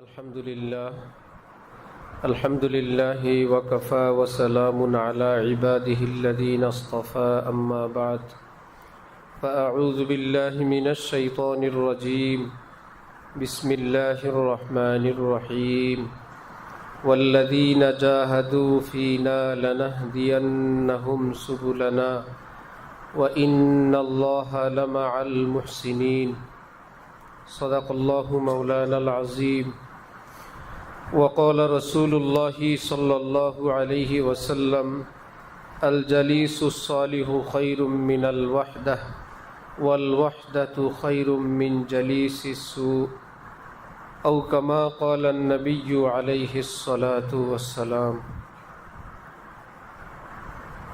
الحمد لله وكفى وسلام على عباده الذين اصطفى أما بعد فأعوذ بالله من الشيطان الرجيم بسم الله الرحمن الرحيم والذين جاهدوا فينا لنهدينهم سبلنا وإن الله لمع المحسنين صدق الله مولانا العظيم وقال رسول الله صلى الله عليه وسلم الجليس الصالح خير من الوحدة والوحدة خير من جليس السوء أو كما قال النبي عليه الصلاة والسلام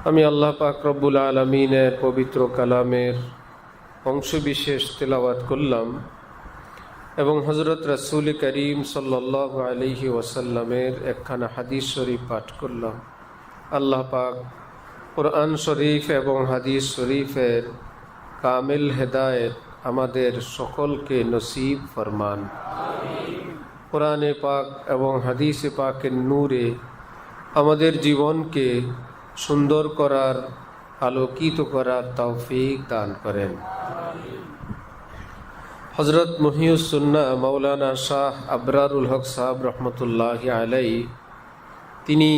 আমি আল্লাহ পাক রব্বুল আলামিনের পবিত্র কালামের অংশবিশেষ তেলাওয়াত করলাম এবং হযরত রাসূল করিম সাল্লাল্লাহু আলাইহি ওয়াসাল্লামের একখানা হাদিস শরীফ পাঠ করলাম। আল্লাহ পাক কোরআন শরীফ এবং হাদিস শরীফের কামিল হেদায়েত আমাদের সকলকে নসিব ফরমান। কোরআনে পাক এবং হাদিসে পাকের নূরে আমাদের জীবনকে সুন্দর করার, আলোকিত করার তৌফিক দান করেন। হযরত মুহিউস সুন্নাহ মাওলানা শাহ আবরারুল হক সাহেব রহমতুল্লাহি আলাইহি তিনি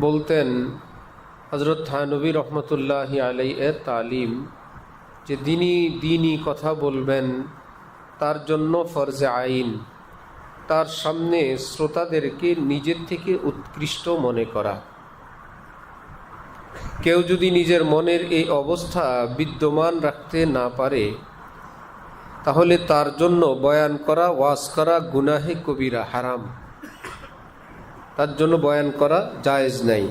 বলতেন, হযরত থানভী রহমতুল্লাহি আলাইহি এর তালিম যে দিনী কথা বলবেন তার জন্য ফরজে আইন, তার সামনে শ্রোতাদেরকে নিজের থেকে উৎকৃষ্ট মনে করা। কেউ যদি নিজের মনের এই অবস্থা বিদ্যমান রাখতে না পারে তাহলে তার জন্য বয়ান করা, ওয়াজ করা গুনাহে কবিরা, হারাম। তার জন্য বয়ান করা জায়েজ নাই।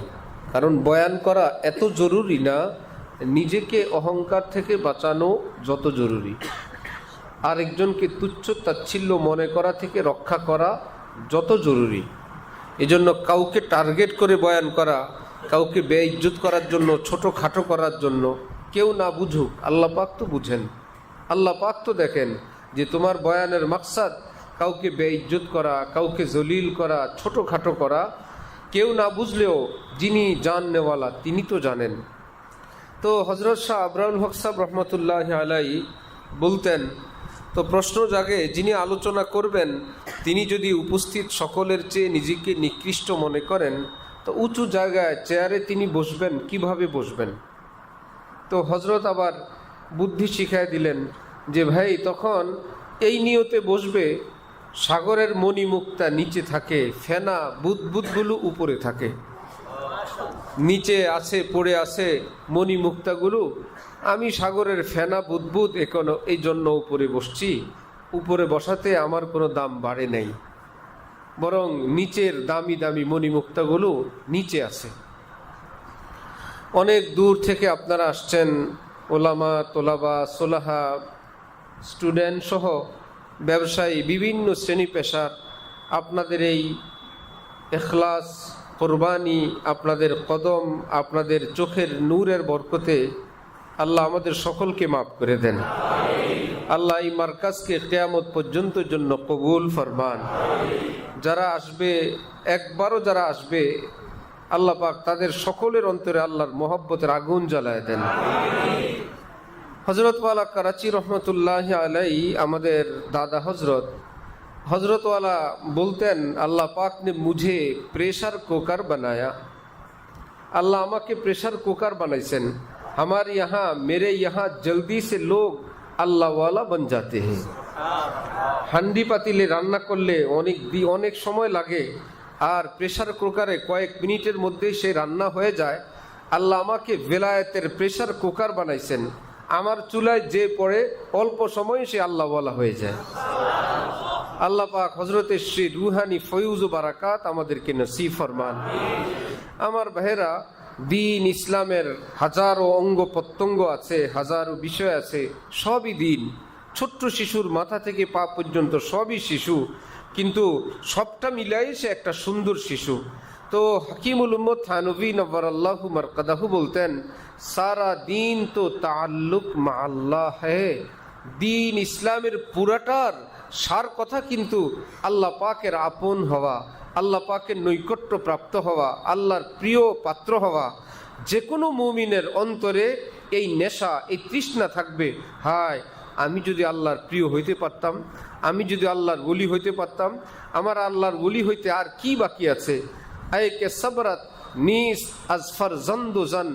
কারণ বয়ান করা এত জরুরি না নিজেকে অহংকার থেকে বাঁচানো যত জরুরি, আরেকজনকে তুচ্ছ তাচ্ছিল্য মনে করা থেকে রক্ষা করা যত জরুরি। এজন্য কাউকে টার্গেট করে বয়ান করা, কাউকে বেইজ্জত করার জন্য, ছোটোখাটো করার জন্য, কেউ না বুঝুক, আল্লাহ পাক তো বুঝেন, আল্লাহ পাক তো দেখেন যে তোমার বয়ানের মাকসাদ কাউকে বেইজ্জত করা, কাউকে জলিল করা, ছোটোখাটো করা। কেউ না বুঝলেও যিনি জাননেওয়ালা তিনি তো জানেন। তো হযরত শাহ আবরারুল হক সাহেব রহমতুল্লাহি আলাইহি বলতেন, তো প্রশ্ন জাগে যিনি আলোচনা করবেন তিনি যদি উপস্থিত সকলের চেয়ে নিজেকে নিকৃষ্ট মনে করেন তো উঁচু জায়গায় চেয়ারে তিনি বসবেন, কিভাবে বসবেন? তো হযরত আবার বুদ্ধি শিখায় দিলেন যে ভাই তখন এই নিয়তে বসবে সাগরের মণিমুক্তা নিচে থাকে, ফেনা বুদবুদগুলো উপরে থাকে, নিচে আছে পড়ে আছে মণিমুক্তাগুলো, আমি সাগরের ফেনা বুদবুদ এখনো এই জন্য উপরে বসছি, উপরে বসাতে আমার কোনো দাম বাড়ে নাই, বরং নিচের দামি দামি মণিমুক্তাগুলো নিচে আছে। অনেক দূর থেকে আপনারা আসছেন, ওলামা, তোলাবা, সোলাহা, স্টুডেন্ট সহ ব্যবসায়ী, বিভিন্ন শ্রেণী পেশার, আপনাদের এই ইখলাস, কোরবানি, আপনাদের কদম, আপনাদের চোখের নূরের বরকতে আল্লাহ আমাদের সকলকে মাফ করে দেন। আল্লাহ এই মার্কাজকে কিয়ামত পর্যন্ত জন্য কবুল ফরমান। যারা আসবে, একবারও যারা আসবে, আল্লাহ পাক তাদের সকলের অন্তরে আল্লাহর মহব্বতের আগুন জ্বালায় দেন। হযরত ওয়ালা করাচি রহমতুল্লাহি আলাইহি আমাদের দাদা হযরত ওয়ালা বলতেন, আল্লাহ পাক ने मुझे प्रेशर कुकर बनाया, আল্লাহ আমাকে প্রেশার কুকার বানাইছেন। हमारे यहाँ, मेरे यहाँ जल्दी से लोग अल्लाह वाला बन जाते हैं। হান্ডি পাতিলে রান্না করলে অনেক সময় লাগে, আর প্রেশার কুকারে কয়েক মিনিটের মধ্যেই সে রান্না হয়ে যায়। আল্লাহ আমাকে বেলায়েতের প্রেশার কুকার বানাইছেন, আমার চুলায় যে পড়ে অল্প সময়ে সে আল্লাহ ওয়ালা হয়ে যায়। আল্লাহ পাক হযরতে শ্রী রুহানি ফয়ুজ ও বারাকাত আমাদেরকে নসিব ফরমান। আমার ভাইরা, দিন ইসলামের হাজারো অঙ্গ প্রত্যঙ্গ আছে, হাজারো বিষয় আছে, সবই দিন। ছোট্ট শিশুর মাথা থেকে পা পর্যন্ত সবই শিশু, কিন্তু সবটা মিলাই সে একটা সুন্দর শিশু। তো হাকিমুল উম্মত থানভী নব্বরাল্লাহু মারকাদাহু বলতেন, সারা দিন তো তাল্লুক মা আল্লাহ হ্যায়, দিন ইসলামের পুরাটার সার কথা কিন্তু আল্লাহ পাকের আপন হওয়া, আল্লাহ পাকের নৈকট্য প্রাপ্ত হওয়া, আল্লাহর প্রিয় পাত্র হওয়া। যে কোনো মুমিনের অন্তরে এই নেশা, এই তৃষ্ণা থাকবে, হায় আমি যদি আল্লাহর প্রিয় হইতে পারতাম, আমি যদি আল্লাহর ওলি হইতে পারতাম, আমার আল্লাহর ওলি হইতে আর কি বাকি আছে। আয়কে সবরত নিস আজফর জন্দোজান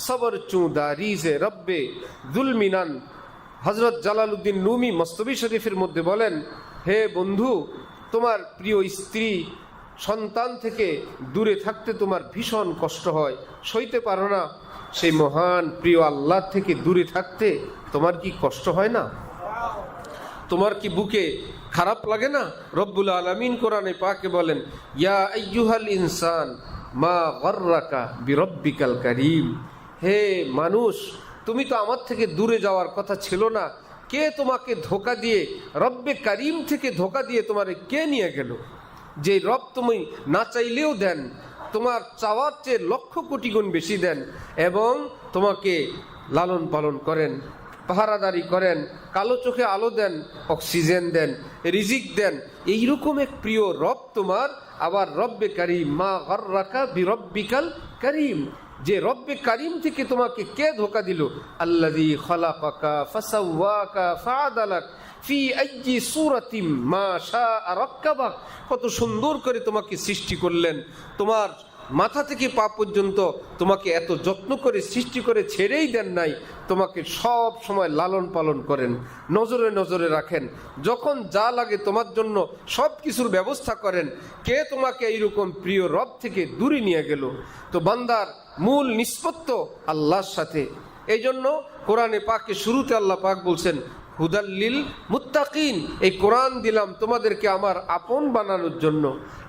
সবর চুদারিজে রব্বে দুলমিনান। হজরত জালালউদ্দিন রুমি মস্তবি শরীফের মধ্যে বলেন, হে বন্ধু, তোমার প্রিয় স্ত্রী সন্তান থেকে দূরে থাকতে তোমার ভীষণ কষ্ট হয়, সইতে পারো না। সেই মহান প্রিয় আল্লাহ থেকে দূরে থাকতে তোমার কি কষ্ট হয় না? তোমার কি বুকে খারাপ লাগে না? রব্বুল আলামিন কোরআনে পাকে বলেন, ইয়া আইয়ুহাল ইনসান মা গররাকা বিরব্বিকাল কারীম। হে মানুষ, তুমি তো আমার থেকে দূরে যাওয়ার কথা ছিল না, কে তোমাকে ধোঁকা দিয়ে, রব্বে কারীম থেকে ধোঁকা দিয়ে তোমারে কে নিয়ে গেল? যে রব তুমি না চাইলেও দেন, তোমার চাওয়ার চেয়ে লক্ষ কোটি গুণ বেশি দেন, এবং তোমাকে লালন পালন করেন, পাহারাদারি করেন, কালো চোখে আলো দেন, অক্সিজেন দেন, রিজিক দেন। এইরকম এক প্রিয় রব তোমার। আবার রব্বে কারীম মা গররাকা বিরব্বিকাল কারীম, যে রব্বে কারীম থেকে তোমাকে কে ধোঁকা দিল? আল্লাযী খালাকাকা ফাসাওয়াকা ফাআদালাক ফি আইয়ি সূরাতিম মা শাআ রাক্কাবাক। কত সুন্দর করে তোমাকে সৃষ্টি করলেন, তোমার মাথা থেকে পা পর্যন্ত তোমাকে এত যত্ন করে সৃষ্টি করে ছেড়েই দেন নাই, তোমাকে সব সময় লালন পালন করেন, নজরে নজরে রাখেন, যখন যা লাগে তোমার জন্য সব কিছুর ব্যবস্থা করেন। কে তোমাকে এইরকম প্রিয় রব থেকে দূরে নিয়ে গেল? তো বান্দার মূল নিষ্পত্তি আল্লাহর সাথে। এই জন্য কোরআনে পাকে শুরুতে আল্লাহ পাক বলছেন, হুদাল্লিল মুত্তাকিন। এই কোরআন দিলাম তোমাদেরকে আমার আপন বানানোর জন্য,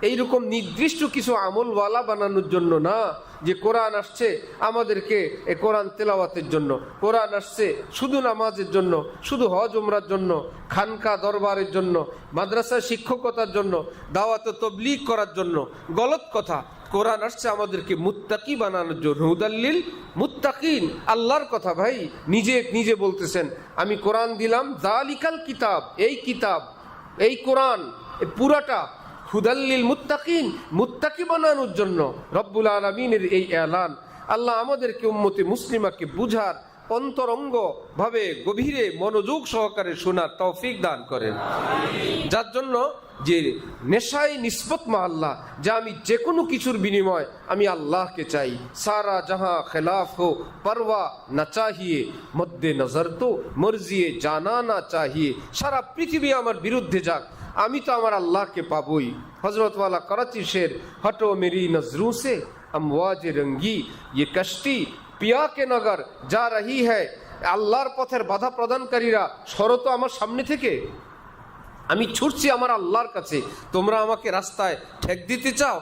এইরকম নির্দিষ্ট কিছু আমলওয়ালা বানানোর জন্য না, যে কোরআন আসছে আমাদেরকে এই কোরআন তেলাওয়াতের জন্য, কোরআন আসছে শুধু নামাজের জন্য, শুধু হজ উমরার জন্য, খানকা দরবারের জন্য, মাদ্রাসা শিক্ষকতার জন্য, দাওয়াত তবলিগ করার জন্য। গলত কথা। কোরআন আসছে আমাদেরকে মুত্তাকি বানানোর জন্য, হুদাল্লিল মুত্তাকিন। আল্লাহর কথা ভাই, নিজে বলতেছেন, আমি কোরআন দিলাম, যালিকাল কিতাব, এই কিতাব, এই কোরআন, এই পুরাটা হুদাল্লিল মুত্তাকিন, মুত্তাকি বানানোর জন্য। রব্বুল আলামিনের এই এলান। আল্লাহ আমাদেরকে উম্মতে মুসলিমাকে বুঝার, অন্তরঙ্গ ভাবে গভীরে মনোযোগ সহকারে শোনার তৌফিক দান করেন। যার জন্য যে নেশায় নিসবত মা আল্লাহ, যে আমি যে কোনো কিছুর বিনিময় আমি আল্লাহকে চাই। সারা জাহাঁ খেলাফ হো পরওয়া না চাহিয়ে, মদ্দে নজর তো মর্জিয়ে জানা না চাহিয়ে। সারা পৃথিবী আমার বিরুদ্ধে যাক, আমি তো আমার আল্লাহকে পাবই। হজরতওয়ালা করাচি শের, হটো মেরি নজরোं से अमवाज रंगी ये कश्ती पिया के नगर जा रही है। আল্লাহর পথের বাধা প্রদানকারীরা সরত আমার সামনে থেকে, আমি ছুটছি আমার আল্লাহর কাছে। তোমরা আমাকে রাস্তায় ঠেক দিতে চাও,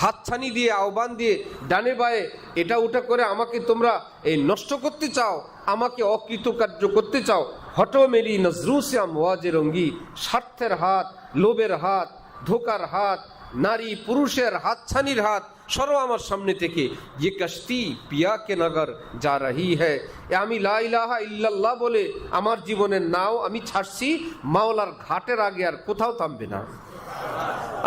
হাতছানি দিয়ে আহ্বান দিয়ে ডানে বায়ে এটা ওটা করে আমাকে তোমরা এই নষ্ট করতে চাও, আমাকে অকৃতকার্য করতে চাও। হটো মেরি নজরু সে আমওয়াজে রঙ্গি। স্বার্থের হাত, লোভের হাত, ধোকার হাত, নারী পুরুষের হাতছানির হাত সরো আমার সামনে থেকে। ये कश्ती पिया के नगर जा रही है। আমি লা ইলাহা ইল্লাল্লাহ বলে আমার জীবনের নাও আমি ছাড়ছি, মাওলার ঘাটের আগে আর কোথাও থামবে না।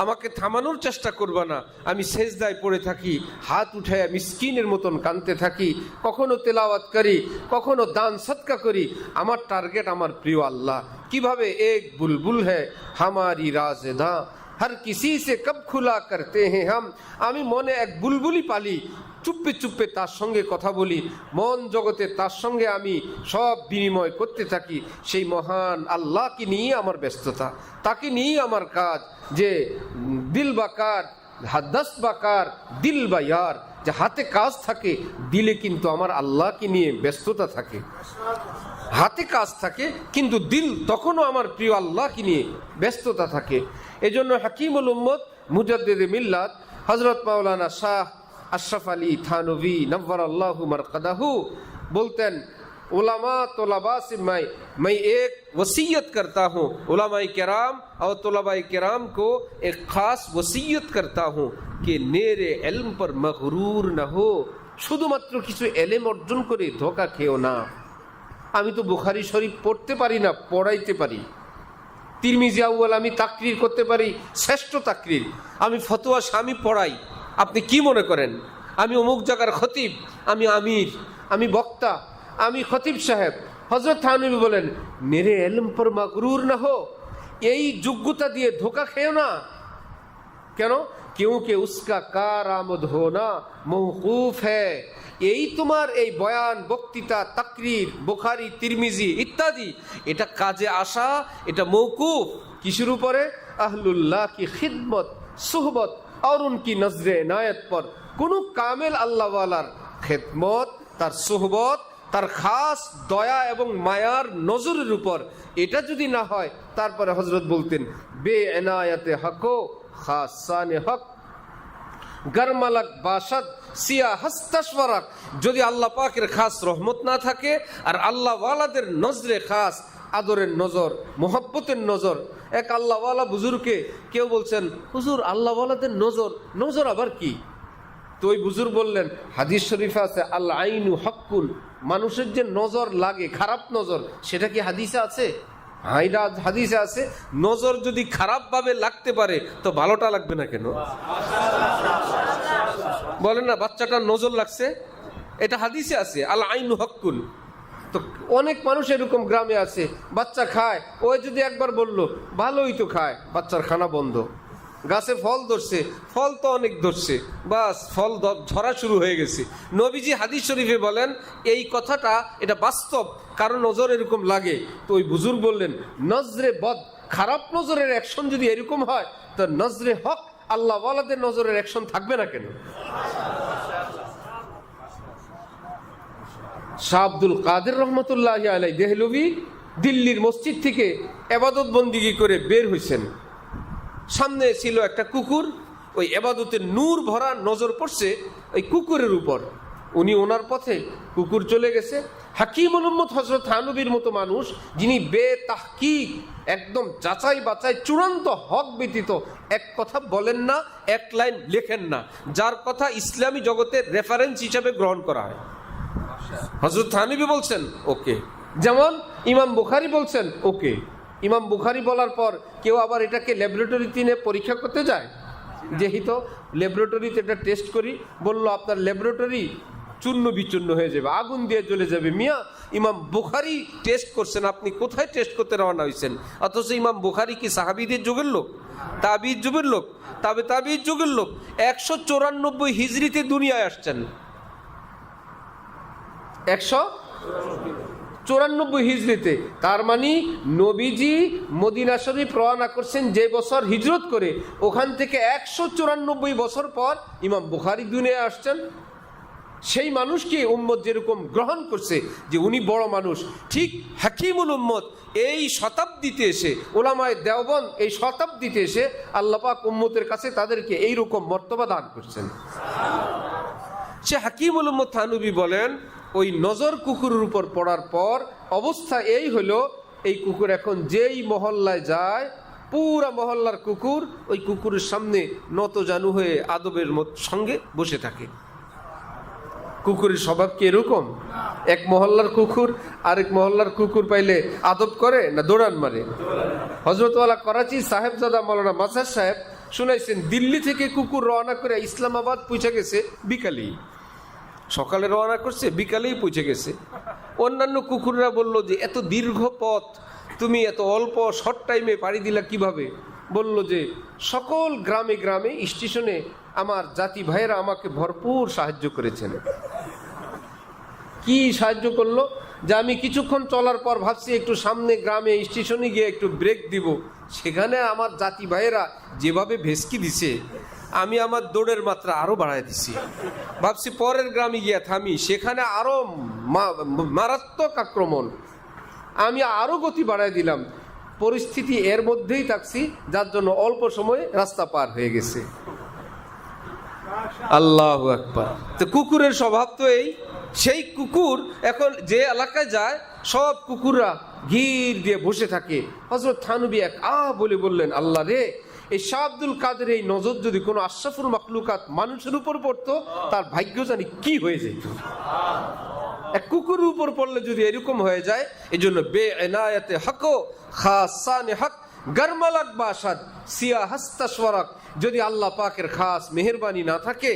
আমাকে থামানোর চেষ্টা করবা না। আমি সেজদায় পড়ে থাকি, হাত উঠায় মিসকিনের মতন কাঁদতে থাকি, কখনো তেলাওয়াত করি, কখনো দান সদকা করি। আমার টার্গেট আমার প্রিয় আল্লাহ। কিভাবে? এক বুলবুল হ্যায় হামারি রাজেদা, हर किसी से कब खुला करते हैं हम। আমি মনে এক বুলবুলি পালি, চুপে চুপে তার সঙ্গে কথা বলি, মন জগতে তার সঙ্গে আমি সব বিনিময় করতে থাকি। সেই মহান আল্লাহকে নিয়ে আমার ব্যস্ততা, তাকে নিয়ে আমার কাজ। যে দিল বাকার দস্ত বাকার দিল বা ইয়ার, যে হাতে কাজ থাকে, দিলে কিন্তু আমার আল্লাহকে নিয়ে ব্যস্ততা থাকে। হাতে কাজ থাকে কিন্তু দিল তখনও আমার প্রিয় আল্লাহকে নিয়ে ব্যস্ততা থাকে। এজন্য হাকিমুল উম্মত মুজাদ্দিদে মিল্লাত হযরত মাওলানা শাহ আশরাফ আলী থানভী নవ్বরাল্লাহু মারকাদাহু বলতেন, उलमा तलबा से मैं एक वसीयत करता हूँ, उलमाए किराम और तलबाए किराम को एक ख़ास वसीयत करता हूँ कि नेरे इल्म पर मगरूर न हो। শুধুমাত্র কিছু এলেম অর্জন করে ধোঁকা খেও না। আমি তো বুখারী শরীফ পড়তে পারি না, পড়াইতে পারি। তিরমিজি আউয়াল আমি তাকরির করতে পারি, শ্রেষ্ঠ তাকরির। আমি ফতোয়া স্বামী পড়াই, আপনি কি মনে করেন আমি অমুক জায়গার খতিব, আমি আমির, আমি বক্তা, আমি খতিব সাহেব? হযরত থানভী বলেন, মেরে ইলম পর মাগরুর না হো, এই যোগ্যতা দিয়ে ধোকা খেও না। কেন? क्योंकि उसका कारामद होना मौकूफ है। এই তোমার এই বয়ান, বক্তৃতা, তাকরির, বুখারী, তিরমিজি ইত্যাদি, এটা কাজে আসা, এটা মৌকুফ কিসের উপরে? আহলুল্লাহ কি খিদমত, সুহবত और उनकी नजरे इनायत पर। কোনো কামেল আল্লাহ ওয়ালার খিদমত, তার সুহবত, তার খাস দয়া এবং মায়ার নজরের উপর, এটা যদি না হয়, তারপরে হযরত বলতেন বে ইনায়াতে হকো খাসানে হক গরমালাক বাসাদ সিয়া হস্তাশওয়ারাক। যদি আল্লাহ পাকের খাস রহমত না থাকে আর আল্লাহ ওয়ালাদের নজরে খাস আদরের নজর, মোহাব্বতের নজর। এক আল্লাহ ওয়ালা বুজুর্গকে কেউ বলছেন, হুজুর আল্লাহ ওয়ালাদের নজর, নজর আবার কি? তো ওই বুজুর্গ বললেন, হাদিস শরীফে আছে আল আইনু হক্কুন, মানুষের যে নজর লাগে, খারাপ নজর, সেটা কি হাদিসে আছে? হাদিসে আছে। নজর যদি খারাপ ভাবে লাগতে পারে তো ভালোটা লাগবে না কেন? বলেন না, বাচ্চাটার নজর লাগছে, এটা হাদিসে আছে আল আইনু হক্কুন। তো অনেক মানুষ এরকম গ্রামে আছে, বাচ্চা খায়, ওই যদি একবার বললো ভালোই তো খায়, বাচ্চার খানা বন্ধ। গাছে ফল ধরছে, ফল তো অনেক ধরছে, বাস ফল ধরা শুরু হয়ে গেছে। নবীজি হাদিস শরীফে বলেন এই কথাটা, এটা বাস্তব, কারণ নজর এরকম লাগে। তো ওই বুজুর্গ বললেন, নজরে বদ, খারাপ নজরের অ্যাকশন যদি এরকম হয়, তো নজরে হক আল্লাহ ওয়ালাদের নজরের অ্যাকশন থাকবে না কেন? শাহ আব্দুল কাদের রহমতুল্লাহি আলাইহি দেহলভী দিল্লির মসজিদ থেকে ইবাদত বন্দিগি করে বের হয়েছেন। সামনে ছিল একটা কুকুর, ওই ইবাদতের নূর ভরা নজর পড়ছে ওই কুকুরের উপর। উনি ওনার পথে, কুকুর চলে গেছে। হাকিমুল উম্মত হযরত থানভীর মতো মানুষ, যিনি বেতাহকিক, একদম যাচাই বাছাই, চূড়ান্ত হক ব্যতীত এক কথা বলেন না, এক লাইন লেখেন না, যার কথা ইসলামী জগতের রেফারেন্স হিসাবে গ্রহণ করা হয়। হযরত থানভী বলছেন ওকে, যেমন ইমাম বুখারী বলছেন ওকে। ইমাম বুখারী বলার পর কেউ আবার এটাকে ল্যাবরেটরিতে নিয়ে পরীক্ষা করতে যায়, যেহেতু ল্যাবরেটরিতে এটা টেস্ট করি, বললো আপনার ল্যাবরেটরি চূর্ণ বিচূর্ণ হয়ে যাবে, আগুন দিয়ে জ্বলে যাবে। মিয়া, ইমাম বুখারী টেস্ট করছেন, আপনি কোথায় টেস্ট করতে রওনা হয়েছেন? অথচ ইমাম বুখারী কি সাহাবীদের যুগের লোক, তাবিঈর যুগের লোক, তাবিঈর যুগের লোক? 194 হিজরিতে দুনিয়ায় আসছেন, 194 হিজরিতে। তার মানে নবীজি মদিনা শরীফ রওনা করছেন যে বছর হিজরত করে, ওখান থেকে 194 বছর পর ইমাম বুখারী দুনিয়ায় আসছেন। সেই মানুষকে উম্মত যেরকম গ্রহণ করছে যে উনি বড় মানুষ, ঠিক হাকিমুল উম্মত এই শতাব্দীতে এসে, উলামায়ে দেওবন্দ এই শতাব্দীতে এসে আল্লাহ পাক উম্মতের কাছে তাদেরকে এইরকম মর্তবা দান করছেন। সে হাকিমুল উম্মত থানভী বলেন, ওই নজর কুকুরের উপর পড়ার পর অবস্থা এই হলো, এই কুকুর এখন যেই মহল্লায় যায়, পুরা মহল্লার কুকুর ওই কুকুরের সামনে নত জানু হয়ে আদবের সঙ্গে বসে থাকে। কুকুরের স্বভাব কি এরকম? এক মহল্লার কুকুর আরেক মহল্লার কুকুর পাইলে আদব করে না দৌড়ান মারে? হযরতওয়ালা করাচি সাহেবজাদা মৌলানা মাজার সাহেব শুনাইছেন, দিল্লি থেকে কুকুর রওনা করে ইসলামাবাদ পৌঁছে গেছে বিকালেই। সকালে রওনা করছে, বিকালেই পৌঁছে গেছে। অন্যান্য কুকুররা বলল যে এত দীর্ঘ পথ তুমি এত অল্প শর্ট টাইমে পাড়ি দিলা কিভাবে? বলল যে সকল গ্রামে গ্রামে স্টেশনে আমার জাতি ভাইয়েরা আমাকে ভরপুর সাহায্য করেছেন। কি সাহায্য করলো? যে আমি কিছুক্ষণ চলার পর ভাবছি একটু সামনে গ্রামে স্টেশনে গিয়ে একটু ব্রেক দিব, সেখানে আমার জাতি ভাইয়েরা যেভাবে ভেস্কি দিছে, আমি আমার দৌড়ের মাত্রা আরো বাড়ায় দিছি। ভাবছি পরের গ্রামে গিয়া থামি, সেখানে আরো মারাত্মক আক্রমণ, আমি আরো গতি বাড়ায় দিলাম। পরিস্থিতি এর মধ্যেই থাকছি, যার জন্য অল্প সময়ে রাস্তা পার হয়ে গেছে। আল্লাহু আকবার। তো কুকুরের স্বভাব তো এই। সেই কুকুর এখন যে এলাকায় যায়, সব কুকুররা ঘির দিয়ে বসে থাকে। হযরত থানভী এক বলে বললেন, আল্লাহ রে, এই শাহ আব্দুল কাদের এই নজর যদি কোনো আশরাফুল মাখলুকাত মানুষের উপর পড়তো, তার ভাগ্য জানি কি হয়ে যেত। এক কুকুরের উপর পড়লে যদি এরকম হয়ে যায়, এই জন্য বে ইনায়াতে হক খাসানে হক গারমালাক বাসাদ সিয়া হাস্তাসওয়ারাক, যদি আল্লাহ পাকের খাস মেহেরবানি না থাকে,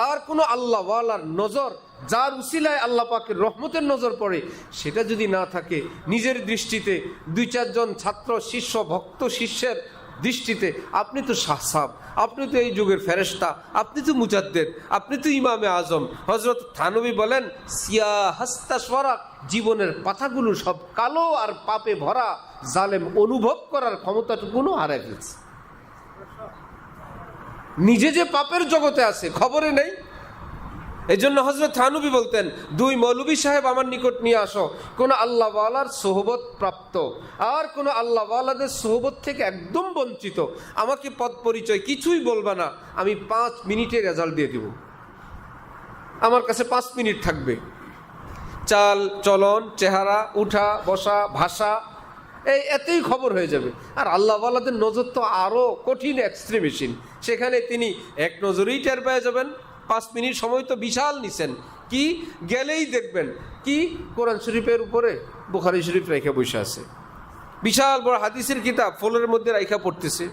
আর কোনো আল্লাহ ওয়ালার নজর, যার উসিলায় আল্লাহ পাকের রহমতের নজর পড়ে, সেটা যদি না থাকে, নিজের দৃষ্টিতে 2-4 জন ছাত্র শিষ্য ভক্ত শিষ্যের দৃষ্টিতে আপনি তো সাহসাব, আপনি তো এই যুগের ফেরেশতা, আপনি তো মুজাদ্দেদ, আপনি তো ইমামে আজম। হযরত থানবী বলেন সিয়া হাস্তাসওয়ারাক, জীবনের পাতাগুলো সব কালো আর পাপে ভরা, জালেম অনুভব করার ক্ষমতাটুকুনো হারায় ফেলছে। নিজে যে পাপের জগতে আছে খবরে নেই। এই জন্য হযরত থানবী বলতেন, 2 মৌলভী সাহেব আমার নিকট নিয়ে আসো, কোন আল্লাহ ওয়ালার সোহবত প্রাপ্ত আর কোন আল্লাহ ওয়ালাদের সোহবত থেকে একদম বঞ্চিত, আমাকে পদ পরিচয় কিছুই বলবা না, আমি 5 মিনিটে রেজাল্ট দিয়ে দিব। আমার কাছে 5 মিনিট থাকবে, চাল চলন, চেহারা, উঠা বসা, ভাষা, এতেই খবর হয়ে যাবে। আর আল্লাহ ওয়ালাদের নজর তো আরো কঠিন, এক্সট্রিমেশন, সেখানে তিনি এক নজরেই টের পেয়ে যাবেন। 5 মিনিট সময় তো বিশাল নিছেন, কি গেলেই দেখবেন কি কোরআন শরীফের উপরে বুখারী শরীফ রেখে বসে আছে, বিশাল বড় হাদিসের কিতাব ফ্লোরের মধ্যে রাইখা পড়তেছে।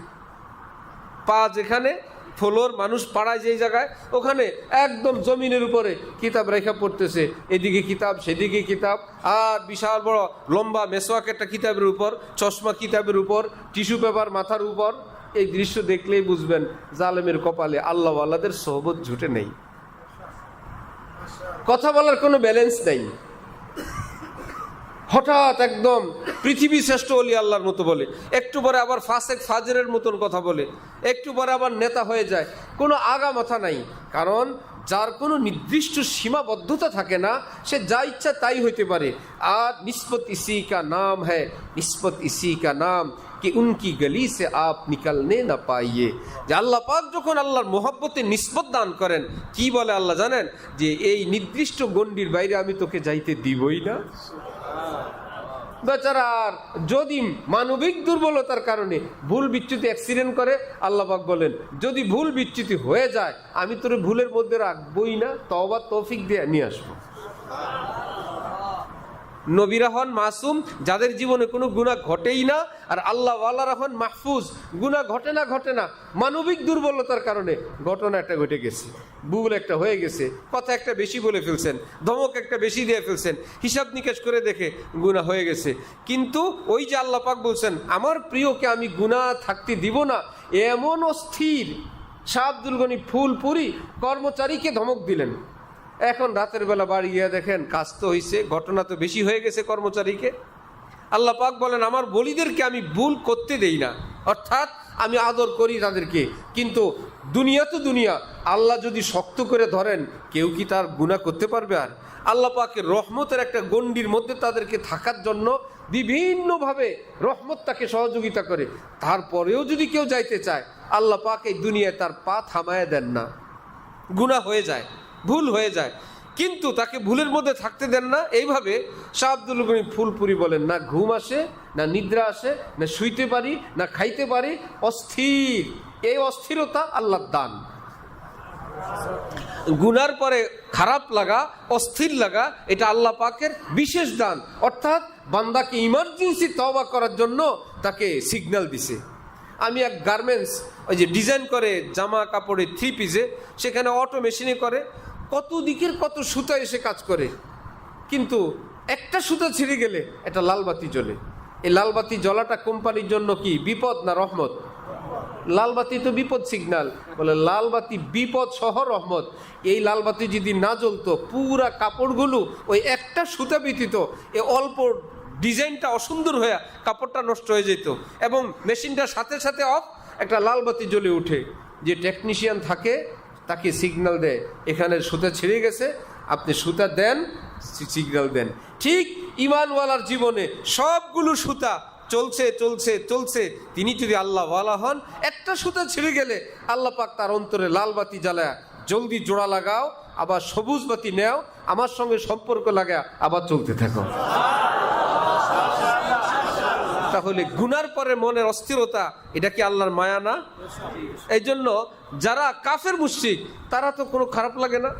পা যেখানে ফ্লোর, মানুষ পাড়ায় যেই জায়গায়, ওখানে একদম জমিনের উপরে কিতাব রেখা পড়তেছে, এদিকে কিতাব সেদিকে কিতাব, আর বিশাল বড় লম্বা মেসওয়াক একটা কিতাবের উপর, চশমা কিতাবের উপর, টিস্যু পেপার মাথার উপর। এই দৃশ্য দেখলেই বুঝবেন জালেমের কপালে আল্লাহ ওয়ালাদের সোহবত জুটে নেই, কথা বলার কোনো ব্যালেন্স নেই। হঠাৎ একদম পৃথিবী শ্রেষ্ঠ ওলি আল্লাহর মতো বলে, একটু পরে আবার ফাসেক ফাজরের মতন কথা বলে, একটু পরে আবার নেতা হয়ে যায়, কোনো আগা মাথা নাই। কারণ যার কোনো নির্দিষ্ট সীমাবদ্ধতা থাকে না, সে যা ইচ্ছা তাই হইতে পারে। আর নিসবত ইসি কা নাম হ্যায়, নিসবত ইসি কা নাম कि उनकी गली से आप निकलने ना पाइए। যে আল্লাহ পাক যখন আল্লাহর মোহাব্বতে নিসবত দান করেন, কি বলে আল্লাহ জানেন, যে এই নির্দিষ্ট গণ্ডির বাইরে আমি তোকে যাইতে দিবই না। বেচারা আর যদি মানবিক দুর্বলতার কারণে ভুল বিচ্যুতি অ্যাক্সিডেন্ট করে, আল্লাহ পাক বলেন যদি ভুল বিচ্যুতি হয়ে যায় আমি তোর ভুলের মধ্যে রাখবই না, তওবা তৌফিক দিয়ে নিয়ে আসবো। নবীরা হন মাসুম, যাদের জীবনে কোনো গুনাহ ঘটেই না, আর আল্লাহ ওয়ালারা হন মাহফুজ, গুনাহ ঘটে না, মানবিক দুর্বলতার কারণে ঘটনা একটা ঘটে গেছে, ভুল একটা হয়ে গেছে, কথা একটা বেশি বলে ফেলছেন, ধমক একটা বেশি দিয়ে ফেলছেন, হিসাব নিকেশ করে দেখে গুনাহ হয়ে গেছে। কিন্তু ওই যে আল্লাহ পাক বলছেন আমার প্রিয়কে আমি গুনাহ থাকতে দিব না, এমন অস্থির শাহ আব্দুল গনি ফুলপুরি কর্মচারীকে ধমক দিলেন। এখন রাতের বেলা বাড়ি গিয়ে দেখেন কাজ তো হয়েছে, ঘটনা তো বেশি হয়ে গেছে কর্মচারীকে। আল্লাহ পাক বলেন আমার বলিদেরকে আমি ভুল করতে দেই না, অর্থাৎ আমি আদর করি তাদেরকে, কিন্তু দুনিয়া তো দুনিয়া, আল্লাহ যদি শক্ত করে ধরেন কেউ কি তার গুনাহ করতে পারবে? আর আল্লাহ পাকের রহমতের একটা গণ্ডির মধ্যে তাদেরকে থাকার জন্য বিভিন্নভাবে রহমত তাকে সহযোগিতা করে। তারপরেও যদি কেউ যাইতে চায়, আল্লাহ পাক এই দুনিয়ায় তার পা থামায় দেন না, গুনাহ হয়ে যায়, ভুল হয়ে যায়, কিন্তু তাকে ভুলের মধ্যে থাকতে দেন না। এইভাবে শাহ আব্দুল গনি ফুলপুরি বলেন না ঘুম আসে, না নিদ্রা আসে, না শুইতে পারি, না খাইতে পারি, অস্থির। এই অস্থিরতা আল্লাহর দান। গুনার পরে খারাপ লাগা, অস্থির লাগা, এটা আল্লাহ পাকের বিশেষ দান। অর্থাৎ বান্দাকে ইমার্জেন্সি তওবা করার জন্য তাকে সিগন্যাল দিছে। আমি এক গার্মেন্টস, ওই যে ডিজাইন করে জামা কাপড়ে 3 পিসে, সেখানে অটো মেশিনে করে, কত দিকের কত সুতা এসে কাজ করে, কিন্তু একটা সুতা ছিঁড়ে গেলে একটা লালবাতি জ্বলে। এই লালবাতি জ্বলাটা কোম্পানির জন্য কি বিপদ না রহমত? লালবাতি তো বিপদ সিগন্যাল, বলে লালবাতি বিপদ সহ রহমত। এই লালবাতি যদি না জ্বলতো, পুরা কাপড়গুলো ওই একটা সুতা ব্যতীত এ অল্প ডিজাইনটা অসুন্দর হয়ে কাপড়টা নষ্ট হয়ে যেত, এবং মেশিনটার সাথে সাথে অফ, একটা লালবাতি জ্বলে উঠে। যে টেকনিশিয়ান থাকে তাকে সিগন্যাল দেয় এখানে সুতা ছিঁড়ে গেছে, আপনি সুতা দেন, সিগন্যাল দেন। ঠিক ইমানওয়ালার জীবনে সবগুলো সুতা চলছে চলছে চলছে, তিনি যদি আল্লাহ ওয়ালা হন, একটা সুতা ছিঁড়ে গেলে আল্লাহ পাক তার অন্তরে লাল বাতি জ্বালায়, জলদি জোড়া লাগাও, আবার সবুজ বাতি নেও, আমার সঙ্গে সম্পর্ক লাগাও, আবার চলতে থাকো। তাহলে গুনার পরে মনের অস্থিরতা, এটা কি আল্লাহর মায়া না? এই জন্য যারা কাফের মুশরিক তারা তো কোনো খারাপ লাগে না,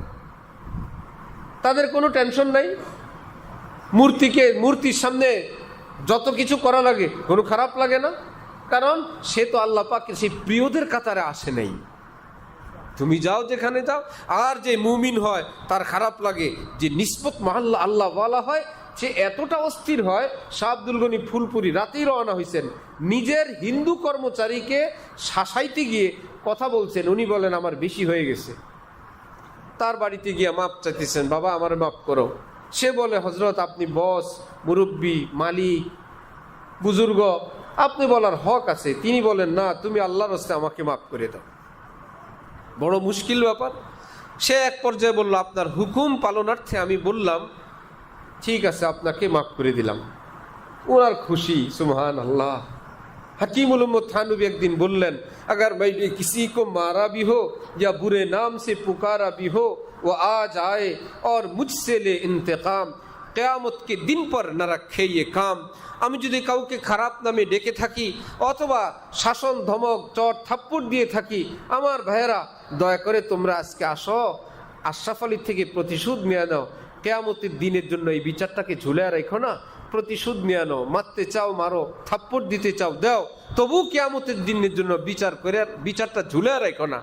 তাদের কোনো টেনশন নাই। মূর্তির সামনে যত কিছু করা লাগে কোনো খারাপ লাগে না, কারণ সে তো আল্লাহ পাকের সেই প্রিয়দের কাতারে আসে নাই। তুমি যাও যেখানে যাও। আর যে মুমিন হয় তার খারাপ লাগে, যে নিসবত মহল্লা আল্লাহ ওয়ালা হয়, সে এতটা অস্থির হয়। শাহ আব্দুল গনি ফুলপুরি রাতেই রওনা হয়েছেন, নিজের হিন্দু কর্মচারীকে শাসাইতে গিয়ে কথা বলছেন, উনি বলেন আমার বেশি হয়ে গেছে। তার বাড়িতে গিয়ে মাপ চাইতেছেন, বাবা আমার মাফ করো। সে বলে হজরত আপনি বস, মুরব্বী, মালিক, বুজুর্গ, আপনি বলার হক আছে। তিনি বলেন না, তুমি আল্লাহর রাস্তায় আমাকে মাফ করে দাও। বড় মুশকিল ব্যাপার। সে এক পর্যায়ে বলল, আপনার হুকুম পালনার্থে আমি বললাম ঠিক আছে, আপনাকে মাফ করে দিলাম। ওনার খুশি, সুবহান আল্লাহ। हकीमुल उम्मत थानवी एक दिन बोलन, अगर मैं किसी को मारा भी हो या बुरे नाम से पुकारा भी हो, वो आ जाए और मुझसे ले इंतकाम, क़यामत के दिन पर न रखे ये काम। আমি যদি কাউকে খারাপ নামে ডেকে থাকি অথবা শাসন ধমক চট থাপ্পড় দিয়ে থাকি, আমার ভাইয়েরা দয়া করে তোমরা আজকে আসো, আশরাফ আলী থেকে প্রতিশোধ নিয়ে নাও। কিয়ামতের দিনের জন্য এই বিচারটাকে ঝুলে রাখো না, প্রতিশোধ নিয়ে নাও। মারতে চাও মারো, থাপ্পড় দিতে চাও দাও, তবু কিয়ামতের দিনের জন্য বিচার করে বিচারটা ঝুলে রাখো না।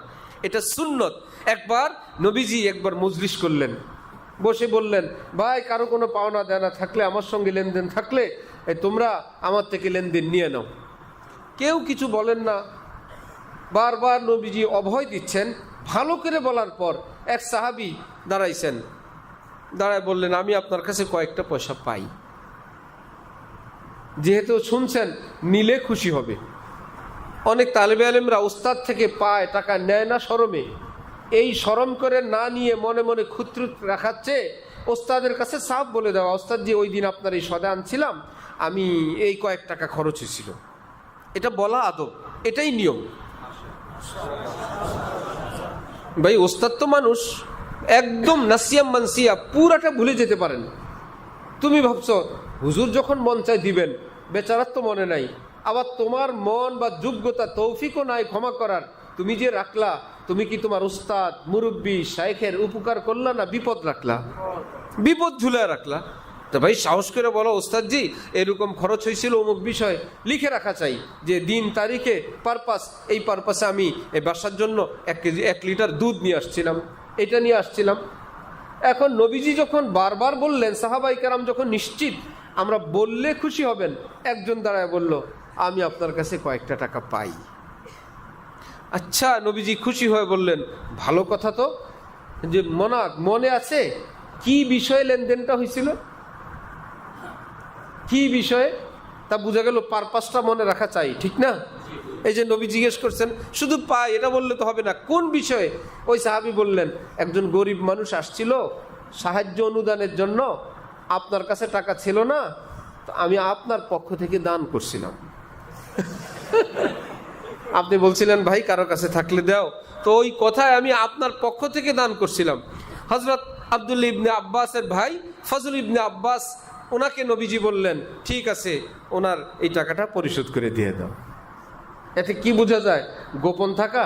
এটা সুন্নত। একবার নবীজি একবার মজলিস করলেন, বসে বললেন, ভাই কারো কোনো পাওনা দেনা থাকলে, আমার সঙ্গে লেনদেন থাকলে তোমরা আমার থেকে লেনদেন নিয়ে নাও। কেউ কিছু বলেন না, বারবার নবীজি অভয় দিচ্ছেন। ভালো করে বলার পর এক সাহাবী দাঁড়াইছেন, দাঁড়ায় বললেন, আমি আপনার কাছে কয়েকটা পয়সা পাই। যেহেতু শুনছেন নিলে খুশি হবে। অনেক তালেবে আলেমরা উস্তাদ থেকে পায়, টাকা নেয় না শরমে। এই শরম করে না নিয়ে মনে মনে খুঁতরুত রাখাচ্ছে, ওস্তাদের কাছে সাফ বলে দেওয়া, ওস্তাদ জি ওই দিন আপনার এই সদা আনছিলাম, আমি এই কয়েক টাকা খরচ হয়েছিল। এটা বলা আদব, এটাই নিয়ম। ভাই ওস্তাদ তো মানুষ, একদম নাসিয়াম মানসিয়া, পুরাটা ভুলে যেতে পারেন। তুমি ভাবছো হুজুর যখন মন চাই দিবেন, বেচারার তো মনে নাই, আবার তোমার মন বা যোগ্যতা তৌফিকও নাই ক্ষমা করার। তুমি যে রাখলা, তুমি কি তোমার উস্তাদ মুরব্বী শাইখের উপকার করলা না বিপদ রাখলা? বিপদ ঝুলে রাখলা। তো ভাই সাহস করে বলো, ওস্তাদজি এরকম খরচ হয়েছিল অমুক বিষয়, লিখে রাখা চাই যে দিন তারিখে পারপাস, এই পারপাসে আমি এই বাসার জন্য 1 লিটার দুধ নিয়ে আসছিলাম, এটা নিয়ে আসছিলাম। এখন নবীজি যখন বারবার বললেন, সাহাবাই কেরাম যখন নিশ্চিত আমরা বললে খুশি হবেন, একজন দাঁড়ায় বলল, আমি আপনার কাছে কয়েকটা টাকা পাই। আচ্ছা, নবীজি খুশি হয়ে বললেন, ভালো কথা তো, যে মনে আছে কি বিষয়ে লেনদেনটা হয়েছিল, কি বিষয়ে? তা বোঝা গেল পারপাসটা মনে রাখা চাই, ঠিক না? এই যে নবী জিজ্ঞেস করছেন, শুধু পাই এটা বললে তো হবে না, কোন বিষয়ে? ওই সাহাবী বললেন, একজন গরিব মানুষ আসছিল সাহায্য অনুদানের জন্য, আপনার কাছে টাকা ছিল না, তো আমি আপনার পক্ষ থেকে দান করছিলাম। আপনি বলছিলেন ভাই কারো কাছে থাকলে দাও, তো ওই কথায় আমি আপনার পক্ষ থেকে দান করছিলাম। হযরত আব্দুল্লাহ ইবনে আব্বাসের ভাই ফজল ইবনে আব্বাস, ওনাকে নবীজি বললেন, ঠিক আছে ওনার এই টাকাটা পরিশোধ করে দিয়ে দাও। এতে কি বোঝা যায়? গোপন থাকা।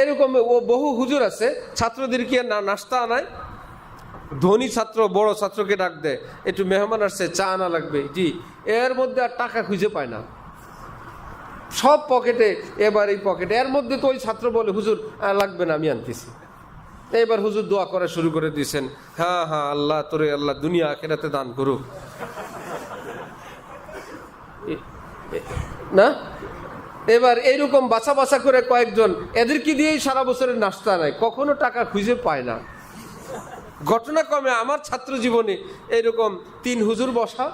এরকম বহু হুজুর আছে, ছাত্রদেরকে নাস্তা আনায়, ধনী ছাত্র বড় ছাত্রকে ডাক দেয়, একটু মেহমান আসছে, চা আনা লাগবে, জি, এর মধ্যে আর টাকা খুঁজে পায় না, সব পকেটে, এবার এই পকেটে, এর মধ্যে তো ওই ছাত্র বলে, হুজুর লাগবে না আমি আনতেছি। এবার হুজুর দোয়া করা শুরু করে দিয়েছেন, হ্যাঁ হ্যাঁ আল্লাহ তোরে আল্লাহ দুনিয়া আখিরাতে দান করুক। না, এবার এইরকম বাছা বাছা করে কয়েকজন, এদেরকে দিয়েই সারা বছরের নাস্তা নেয়, কখনো টাকা খুঁজে পায় না। ঘটনা কমে আমার ছাত্র জীবনে এইরকম 3 হুজুর বসা,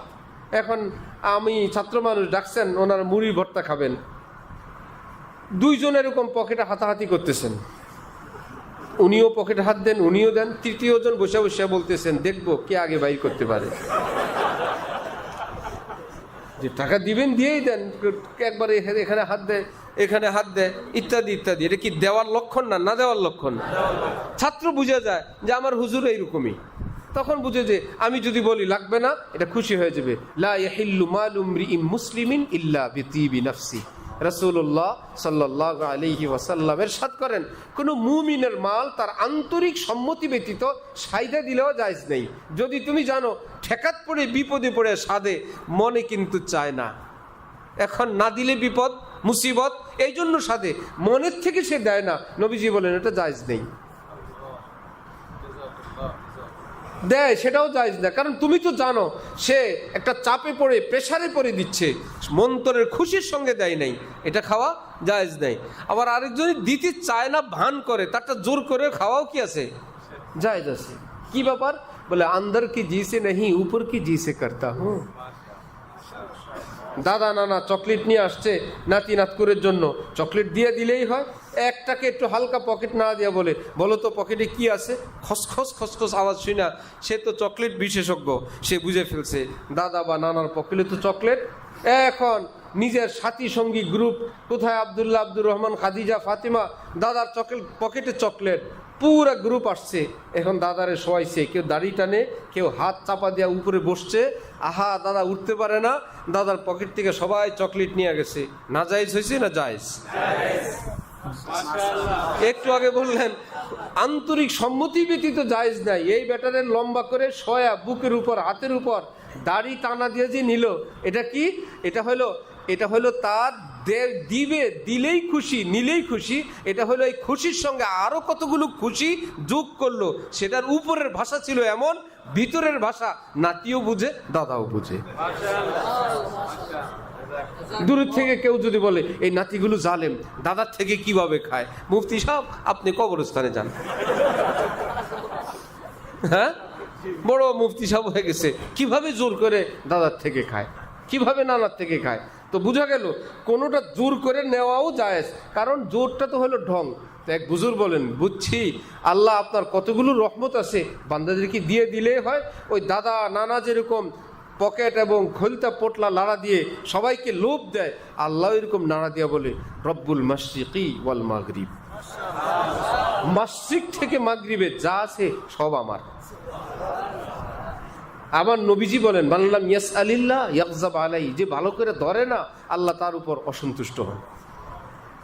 এখন আমি ছাত্র মানুষ, ডাকছেন ওনারা মুড়ি ভর্তা খাবেন, 2 জন এরকম পকেটে হাতাহাতি করতেছেন, উনিও পকেটে হাত দেন, উনিও দেন, 3য় জন বসে বসে বলতেছেন, দেখবো কে আগে বাইর করতে পারে। যে টাকা দিবেন দিয়েই দেন, একবারে এখানে হাত দেয়, এখানে হাত দেয়, ইত্যাদি ইত্যাদি। এটা কি দেওয়ার লক্ষণ না দেওয়ার লক্ষণ? ছাত্র বুঝে যায় যে আমার হুজুর এইরকমই, তখন বুঝে যে আমি যদি বলি লাগবে না, এটা খুশি হয়ে যাবে। লা ইয়াহিল্লু মালু ইমরিইন মুসলিমিন ইল্লা বিতিবি নাফসি। রাসূলুল্লাহ সাল্লাল্লাহু আলাইহি ওয়াসাল্লাম ইরশাদ করেন, কোনো মুমিনের মাল তার আন্তরিক সম্মতি ব্যতীত সাইদা দিলেও জায়েজ নেই। যদি তুমি জানো ঠেকাত পড়ে বিপদে পড়ে সাদে, মনে কিন্তু চায় না, এখন না দিলে বিপদ মুসিবত, এই জন্য সাথে মনের থেকে সে দেয় না। নবীজি বলেন এটা জায়েজ নেই। দেয় সেটাও জায়েজ না, কারণ তুমি তো জানো সে একটা চাপে পড়ে প্রেসারে পড়ে দিচ্ছে, মন্তরের খুশির সঙ্গে দেয় নাই, এটা খাওয়া জায়েজ নাই। আবার আরেকজনই দিতে চায় না ভান করে, তারটা জোর করে খাওয়াও কি আছে, জায়েজ আছে। কি ব্যাপার? বলে আন্দর কি জি সে नहीं ऊपर की जी से करता हूँ। দাদা নানা চকলেট নিয়ে আসছে নাতি নাতকুরের জন্য, চকলেট দিয়ে দিলেই হয়। একটাকে একটু হালকা পকেট না দিয়া বলে, বলো তো পকেটে কি আছে, খসখস খসখস আওয়াজ শুনা সে তো চকলেট বিশেষজ্ঞ, সে বুঝে ফেলছে দাদা বা নানার পকেটে তো চকলেট। এখন নিজের সাথী সঙ্গী গ্রুপ, কোথায় আব্দুল্লাহ, আব্দুর রহমান, খাদিজা, ফাতিমা, দাদার চকলেট পকেটে চকলেট, পুরা গ্রুপ আসছে। এখন দাদারে শোয়াইছে, কেউ দাড়ি টানে, কেউ হাত চাপা দিয়া উপরে বসছে। আহা দাদা উঠতে পারে না, দাদার পকেট থেকে সবাই চকলেট নিয়ে গেছে। না জায়েজ হয়েছে না জায়েজ? একটু আগে বললেন আন্তরিক সম্মতি ব্যতীত জায়েজ নাই। এই ব্যাটারের লম্বা করে শোয়া, বুকের উপর হাতের উপর দাড়ি টানা দিয়ে যে নিল, এটা কি? এটা হলো তার দিবে, দিলেই খুশি, নিলেই খুশি। এটা হলো এই খুশির সঙ্গে আরো কতগুলো খুশি যোগ করলো, সেটার উপরের ভাষা ছিল এমন, ভিতরের ভাষা নাতিও বুঝে দাদাও বুঝে। দূর থেকে কেউ যদি বলে এই নাতিগুলো জালেম, দাদার থেকে কিভাবে খায়, মুফতি সাহেব আপনি কবরস্থানে যান। হ্যাঁ, বড় মুফতি সাহেব হয়ে গেছে, কিভাবে জোর করে দাদার থেকে খায়, কিভাবে নানার থেকে খায়। তো বোঝা গেল কোনোটা জোর করে নেওয়াও জায়েজ, কারণ জোরটা তো হলো ঢং। তো এক বুজুর্গ বলেন, বুঝছি আল্লাহ আপনার কতগুলো রহমত আছে, বান্দাদেরকে দিয়ে দিলেই হয়। ওই দাদা নানা যেরকম পকেট এবং খোলতা পোটলা নাড়া দিয়ে সবাইকে লোভ দেয়, আল্লাহ এরকম নাড়া দিয়া বলে রব্বুল মাশরিকি ওয়াল মাগরিব, মাশরিক থেকে মাগরিবে যা আছে সব আমার। আমার নবীজি বলেন মাল্লাম ইয়াসআলিল্লাহ ইয়াগযাব আলাইহি, যে ভালো করে ধরে না আল্লাহ তার উপর অসন্তুষ্ট হয়।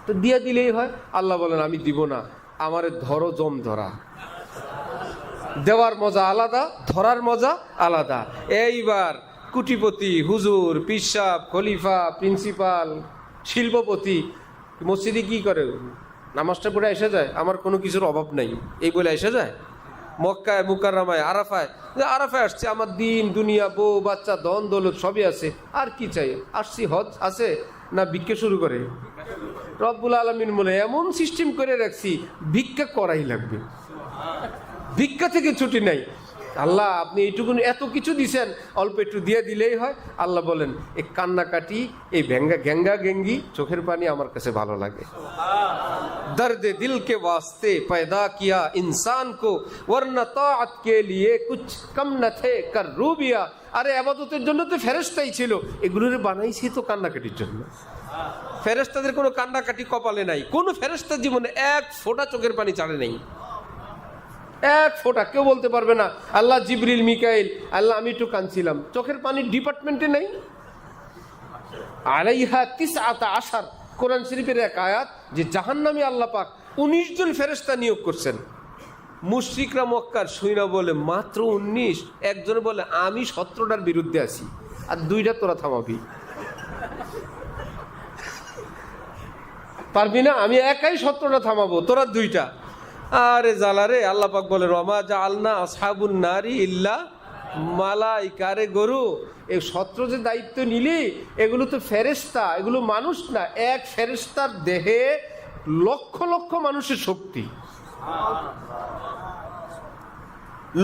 তো দিয়ে দিলেই হয়। আল্লাহ বলেন আমি দিব না, আমারে ধরো জম ধরা। দেওয়ার মজা আলাদা, ধরার মজা আলাদা। এইবার কুটিপতি, হুজুর, পিসাব, খলিফা, প্রিন্সিপাল, শিল্পপতি মসজিদে কি করে, নামাজটা পড়ে এসে যায়, আমার কোনো কিছুর অভাব নাই এই বলে এসে যায়। মক্কায় মুকাররমায় আরাফায় আসছে, আমার দিন দুনিয়া বউ বাচ্চা ধন দৌলত সবই আছে, আর কি চাই, আসছি হজ আছে না ভিক্ষা শুরু করে। রব্বুল আলামিন বলে এমন সিস্টেম করে রাখছি ভিক্ষা করাই লাগবে, ভিক্ষা থেকে ছুটি নাই। আল্লাহ আপনি এইটুকু এত কিছু দিছেন, অল্প একটু দিয়ে দিলেই হয়। আল্লাহ বলেন এই কান্নাকাটি, এই গ্যাঙ্গা গেঙ্গি চোখের পানি আমার কাছে ভালো লাগে। দর্দে দিল কে वास्ते पैदा किया इंसान को वरना ताअत के लिए कुछ कम न थे कर रूबिया। আরে ইবাদতের জন্য তো ফেরেশতাই ছিল, এগুলোরে বানাইছি তো কান্নাকাটির জন্য। ফেরেশতাদের কোনো কান্নাকাটি কপালে নাই, কোনো ফেরেশতার জীবনে এক ফোঁটা চোখের পানি ছাড়ে নাই, এক ফোঁটা। কেউ বলতে পারবে না আল্লাহ জিবরিল মিকাইল, আল্লাহ আমি একটু কাঁদছিলাম, চোখের পানির ডিপার্টমেন্টে নেই। আলাইহা তিসআতা আশার, কোরআন শরীফের এক আয়াত, যে জাহান্নামী আল্লাহ পাক 19 জন ফেরেশতা নিয়োগ করছেন। মুশরিকরা মক্কার শুইনা বলে মাত্র 19? একজন বলে আমি 17টার বিরুদ্ধে আছি, আর 2টা তোরা থামাবি, পারবি না? আমি একাই 17টা থামাবো, তোরা 2টা। আরে জালারে, আল্লাহ পাক বলে রমা জাআলনা আসহাবুন নারি ইল্লা মালাইকা। রে গরু, এই 17 যে দায়িত্ব নিলি এগুলো তো ফেরেশতা, এগুলো মানুষ না। এক ফেরেশতার দেহে লক্ষ লক্ষ মানুষের শক্তি,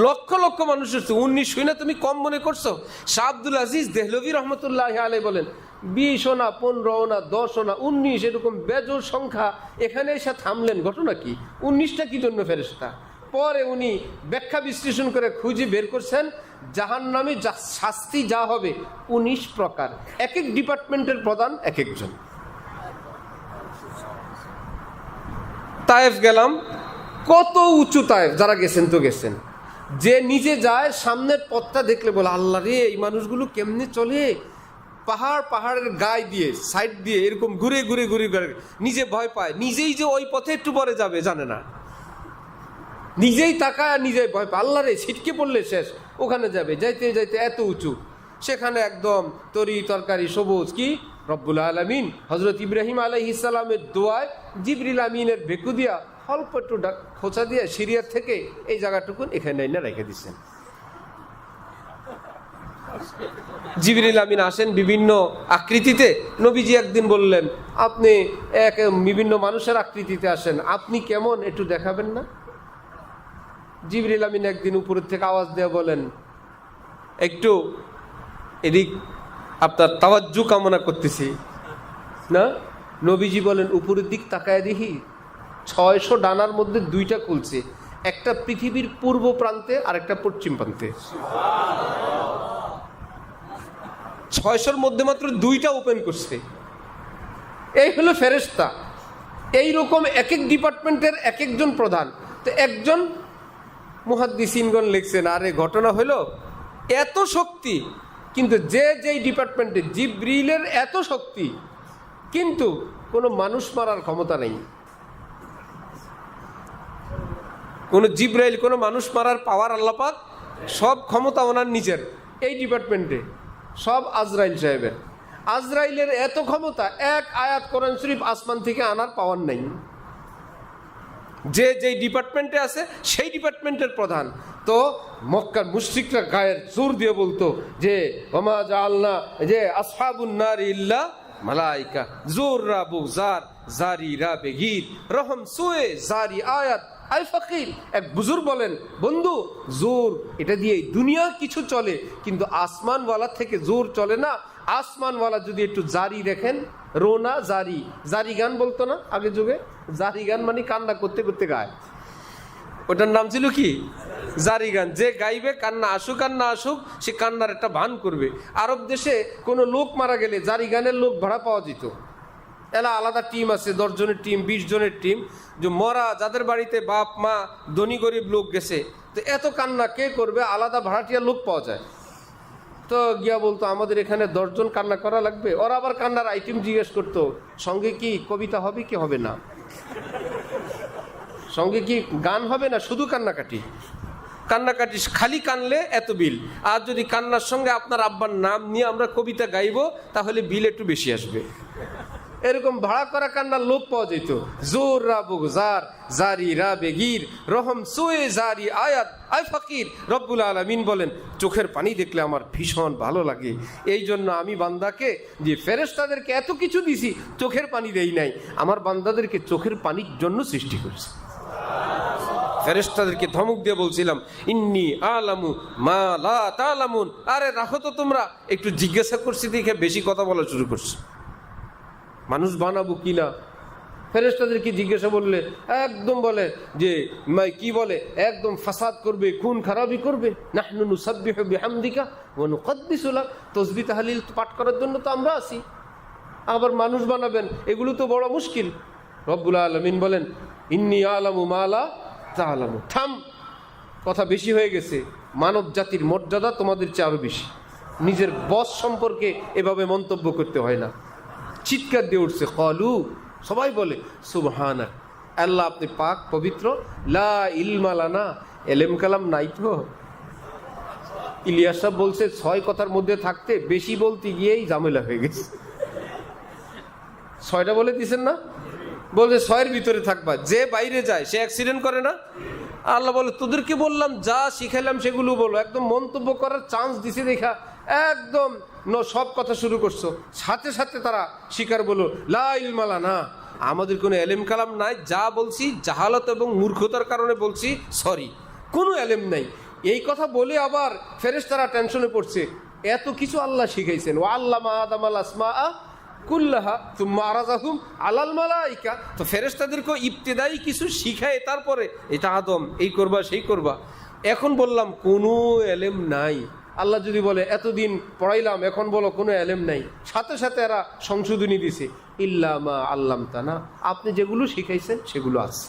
লক্ষ লক্ষ মানুষের। 19 শুনে তুমি কম মনে করছো? শাহ আব্দুল আজিজ দেহলভী রহমতুল্লাহ আলাইহি বলেন 20 না 15 না 10 না 19 এরকম বেজোড় সংখ্যা এখানে এসে থামলেন। ঘটনা কি? 19টা কি জন্য ফেরেশতা? পরে উনি ব্যাখ্যা বিশ্লেষণ করে খুঁজে বের করছেন জাহান্নামে শাস্তি যা হবে 19 প্রকার, এক এক ডিপার্টমেন্টের প্রধান এক একজন। তায়েফ গেলাম, কত উঁচু তায়েফ, যারা গেছেন তো গেছেন। যে নিজে যায় সামনের পথটা দেখলে বলে আল্লাহ রে এই মানুষগুলো কেমনে চলে, পাহাড়ের গায়ে দিয়ে সাইড দিয়ে এরকম ঘুরে ঘুরে ঘুরে ঘুরে, নিজে ভয় পায়, নিজেই যে ওই পথে একটু পরে যাবে জানে না, নিজেই তাকায় আর নিজেই ভয় পায়। আল্লাহ রে ছিটকে পড়লে শেষ, ওখানে যাবে, যাইতে যাইতে এত উঁচু, সেখানে একদম তরি তরকারি সবুজ কি রব্বুল আলামিন হযরত ইব্রাহিম আলাইহিস সালামের দোয়ায় জিবরিল আমিনের বেকু দিয়া অল্প একটু খোঁচা দিয়ে সিরিয়া থেকে এই জায়গাটুকুন এখানে এনে রেখে দিচ্ছেন। জিবরিল আমিন আসেন বিভিন্ন আকৃতিতে। নবীজি একদিন বললেন, আপনি বিভিন্ন মানুষের আকৃতিতে আসেন, আপনি কেমন একটু দেখাবেন না? জিবরিল আমিন একদিন উপরের থেকে আওয়াজ দিয়ে বলেন, একটু এদিক আপনার তাওয়াজ্জু কামনা করতেছি না। নবীজি বলেন, উপরের দিক তাকায় দেখি 600 ডানার মধ্যে 2টা খুলছে, একটা পৃথিবীর পূর্ব প্রান্তে আর একটা পশ্চিম প্রান্তে। 600-র মধ্যে মাত্র 2টা ওপেন করছে। এই হলো ফেরেশতা। এইরকম এক এক ডিপার্টমেন্টের এক একজন প্রধান। তো একজন মুহাদ্দিসিনগণ লিখছেন, আরে ঘটনা হলো এত শক্তি, কিন্তু যেই ডিপার্টমেন্টে জিবরিলের এত শক্তি, কিন্তু কোনো মানুষ মারার ক্ষমতা নেই। কোনো জিবরাইল, কোনো মানুষ মারার পাওয়ার আল্লাহ পাক, সব ক্ষমতা ওনার নিজের। এই ডিপার্টমেন্টে সব আজরাইল সাহেবের। আজরাইলের এত ক্ষমতা, এক আয়াত কোরআন শরীফ আসমান থেকে আনার পাওয়ার নেই। যেই ডিপার্টমেন্টে আছে সেই ডিপার্টমেন্টের প্রধান। তো মক্কার মুশরিকরা গায়ের জোর দিয়ে বলতো যে ওমা জাআলনা, যে আসহাবুন নার ইল্লা মালাইকা, জোর রাবু জার জারি রা বেগির রহম সুয়ে জারি আয়াত আই ফকির। এক বুজুর্গ বলেন, বন্ধু জোর এটা দিয়ে দুনিয়া কিছু চলে, কিন্তু আসমানওয়ালা থেকে জোর চলে না। আসমানওয়ালা যদি একটু জারি দেখেন, রোনা জারি, জারি গান বলতো না আগে যুগে? জারি গান মানে কান্না করতে করতে গায়, ওটার নাম ছিল কি? জারি গান। যে গাইবে, কান্না আসুক আর না আসুক, সে কান্নার একটা ভান করবে। আরব দেশে কোনো লোক মারা গেলে জারি গানের লোক ভাড়া পাওয়া যেত। এলা আলাদা টিম আছে, 10 জনের টিম, 20 জনের টিম, যে মরা যাদের বাড়িতে বাপ মা ধনী গরিব লোক গেছে, তো এত কান্না কে করবে, আলাদা ভাড়াটিয়া লোক পাওয়া যায়। তো গিয়া বলতো, আমাদের এখানে 10 জন কান্না করা লাগবে। ওরা আবার কান্নার আইটেম জিজ্ঞেস করতো, সঙ্গে কি কবিতা হবে কি হবে না, সঙ্গে কি গান হবে না, শুধু কান্নাকাটি। কান্নাকাটি খালি কানলে এত বিল, আর যদি কান্নার সঙ্গে আপনার আব্বার নাম নিয়ে আমরা কবিতা গাইবো, তাহলে বিল একটু বেশি আসবে। এরকম ভাড়া করা কান্নার লোক পাওয়া যেত। জোর রাবু জার জারি রা বেগির রহম সুয়ে জারি আয়াত আই ফকির। রব্বুল আলামিন বলেন, চোখের পানি দেখলে আমার ভীষণ ভালো লাগে। এই জন্য আমি বান্দাকে, যে ফেরেশতাদেরকে এত কিছু দিছি, চোখের পানি দেই নাই, আমার বান্দাদেরকে চোখের পানির জন্য সৃষ্টি করেছি। ফেরেশতাদেরকে ধমক দিয়ে বলছিলাম, ইন্নী আলামু মা লা তালামুন। আরে রাখো তো তোমরা, একটু জিজ্ঞাসা করছি দেখে বেশি কথা বলা শুরু করছে। মানুষ বানাবো কিনা, ফেরেশতাদেরকে জিজ্ঞাসা করলে একদম বলে যে কি বলে, একদম ফাসাদ করবে, খুন খারাপি করবে। নাহনু নুসাব্বিহু বিহামদিকা ওয়া নুকদ্দিসু লাক, তাসবিহ তাহলিল পাঠ করার জন্য তো আমরা আছি, আবার মানুষ বানাবেন, এগুলো তো বড় মুশকিল। রব্বুল আলামিন বলেন, ইন্নী আলামু মা লা তা'লামু। থাম, কথা বেশি হয়ে গেছে। মানব জাতির মর্যাদা তোমাদের চেয়ে আরো বেশি। নিজের বস সম্পর্কে এভাবে মন্তব্য করতে হয় না। চিৎকার দিয়ে উঠছে, ক্বালু, সবাই বলে সুবহানাক, আল্লাহ আপনি পাক পবিত্র, লা ইলমা লানা, এলেম কালাম নাই তো। ইলিয়াস সাহেব বলছে 6 কথার মধ্যে থাকতে বেশি বলতে গিয়েই ঝামেলা হয়ে গেছে। 6টা বলে দিছেন না, বলছে 6-এর ভিতরে থাকবা। যে বাইরে যায় সে অ্যাক্সিডেন্ট করে না? আল্লাহ বলে, তোদেরকে বললাম যা শিখাইলাম সেগুলো বলো। একদম মন্তব্য করার চান্স দিছে দেখা একদম সব কথা শুরু করছো। সাথে সাথে তারা স্বীকার বলো, লা ইলমা লানা, আমাদের কোনো এলেম কালাম নাই, যা বলছি জাহালত এবং মূর্খতার কারণে বলছি, সরি, কোনো এলেম নাই। এই কথা বলে আবার ফেরেশতারা টেনশনে পড়ছে, এত কিছু আল্লাহ শিখাইছেন। ও আল্লামা আদামাল আসমা কুল্লাহা তুম্মা আরাযাহুম আলাল মালাইকা। তো ফেরেশতাদেরকে ইবতিদাই কিছু শিখায়, তারপরে এটা আদম এই করবা সেই করবা। এখন বললাম কোনো এলেম নাই। আল্লাহ যদি বলে এতদিন পড়াইলাম, এখন বলো কোনো এলেম নাই, সাথে সাথে এরা সংশোধনী দিছে, ইল্লা মা আল্লামতানা, আপনি যেগুলো শিখাইছেন সেগুলো আছে,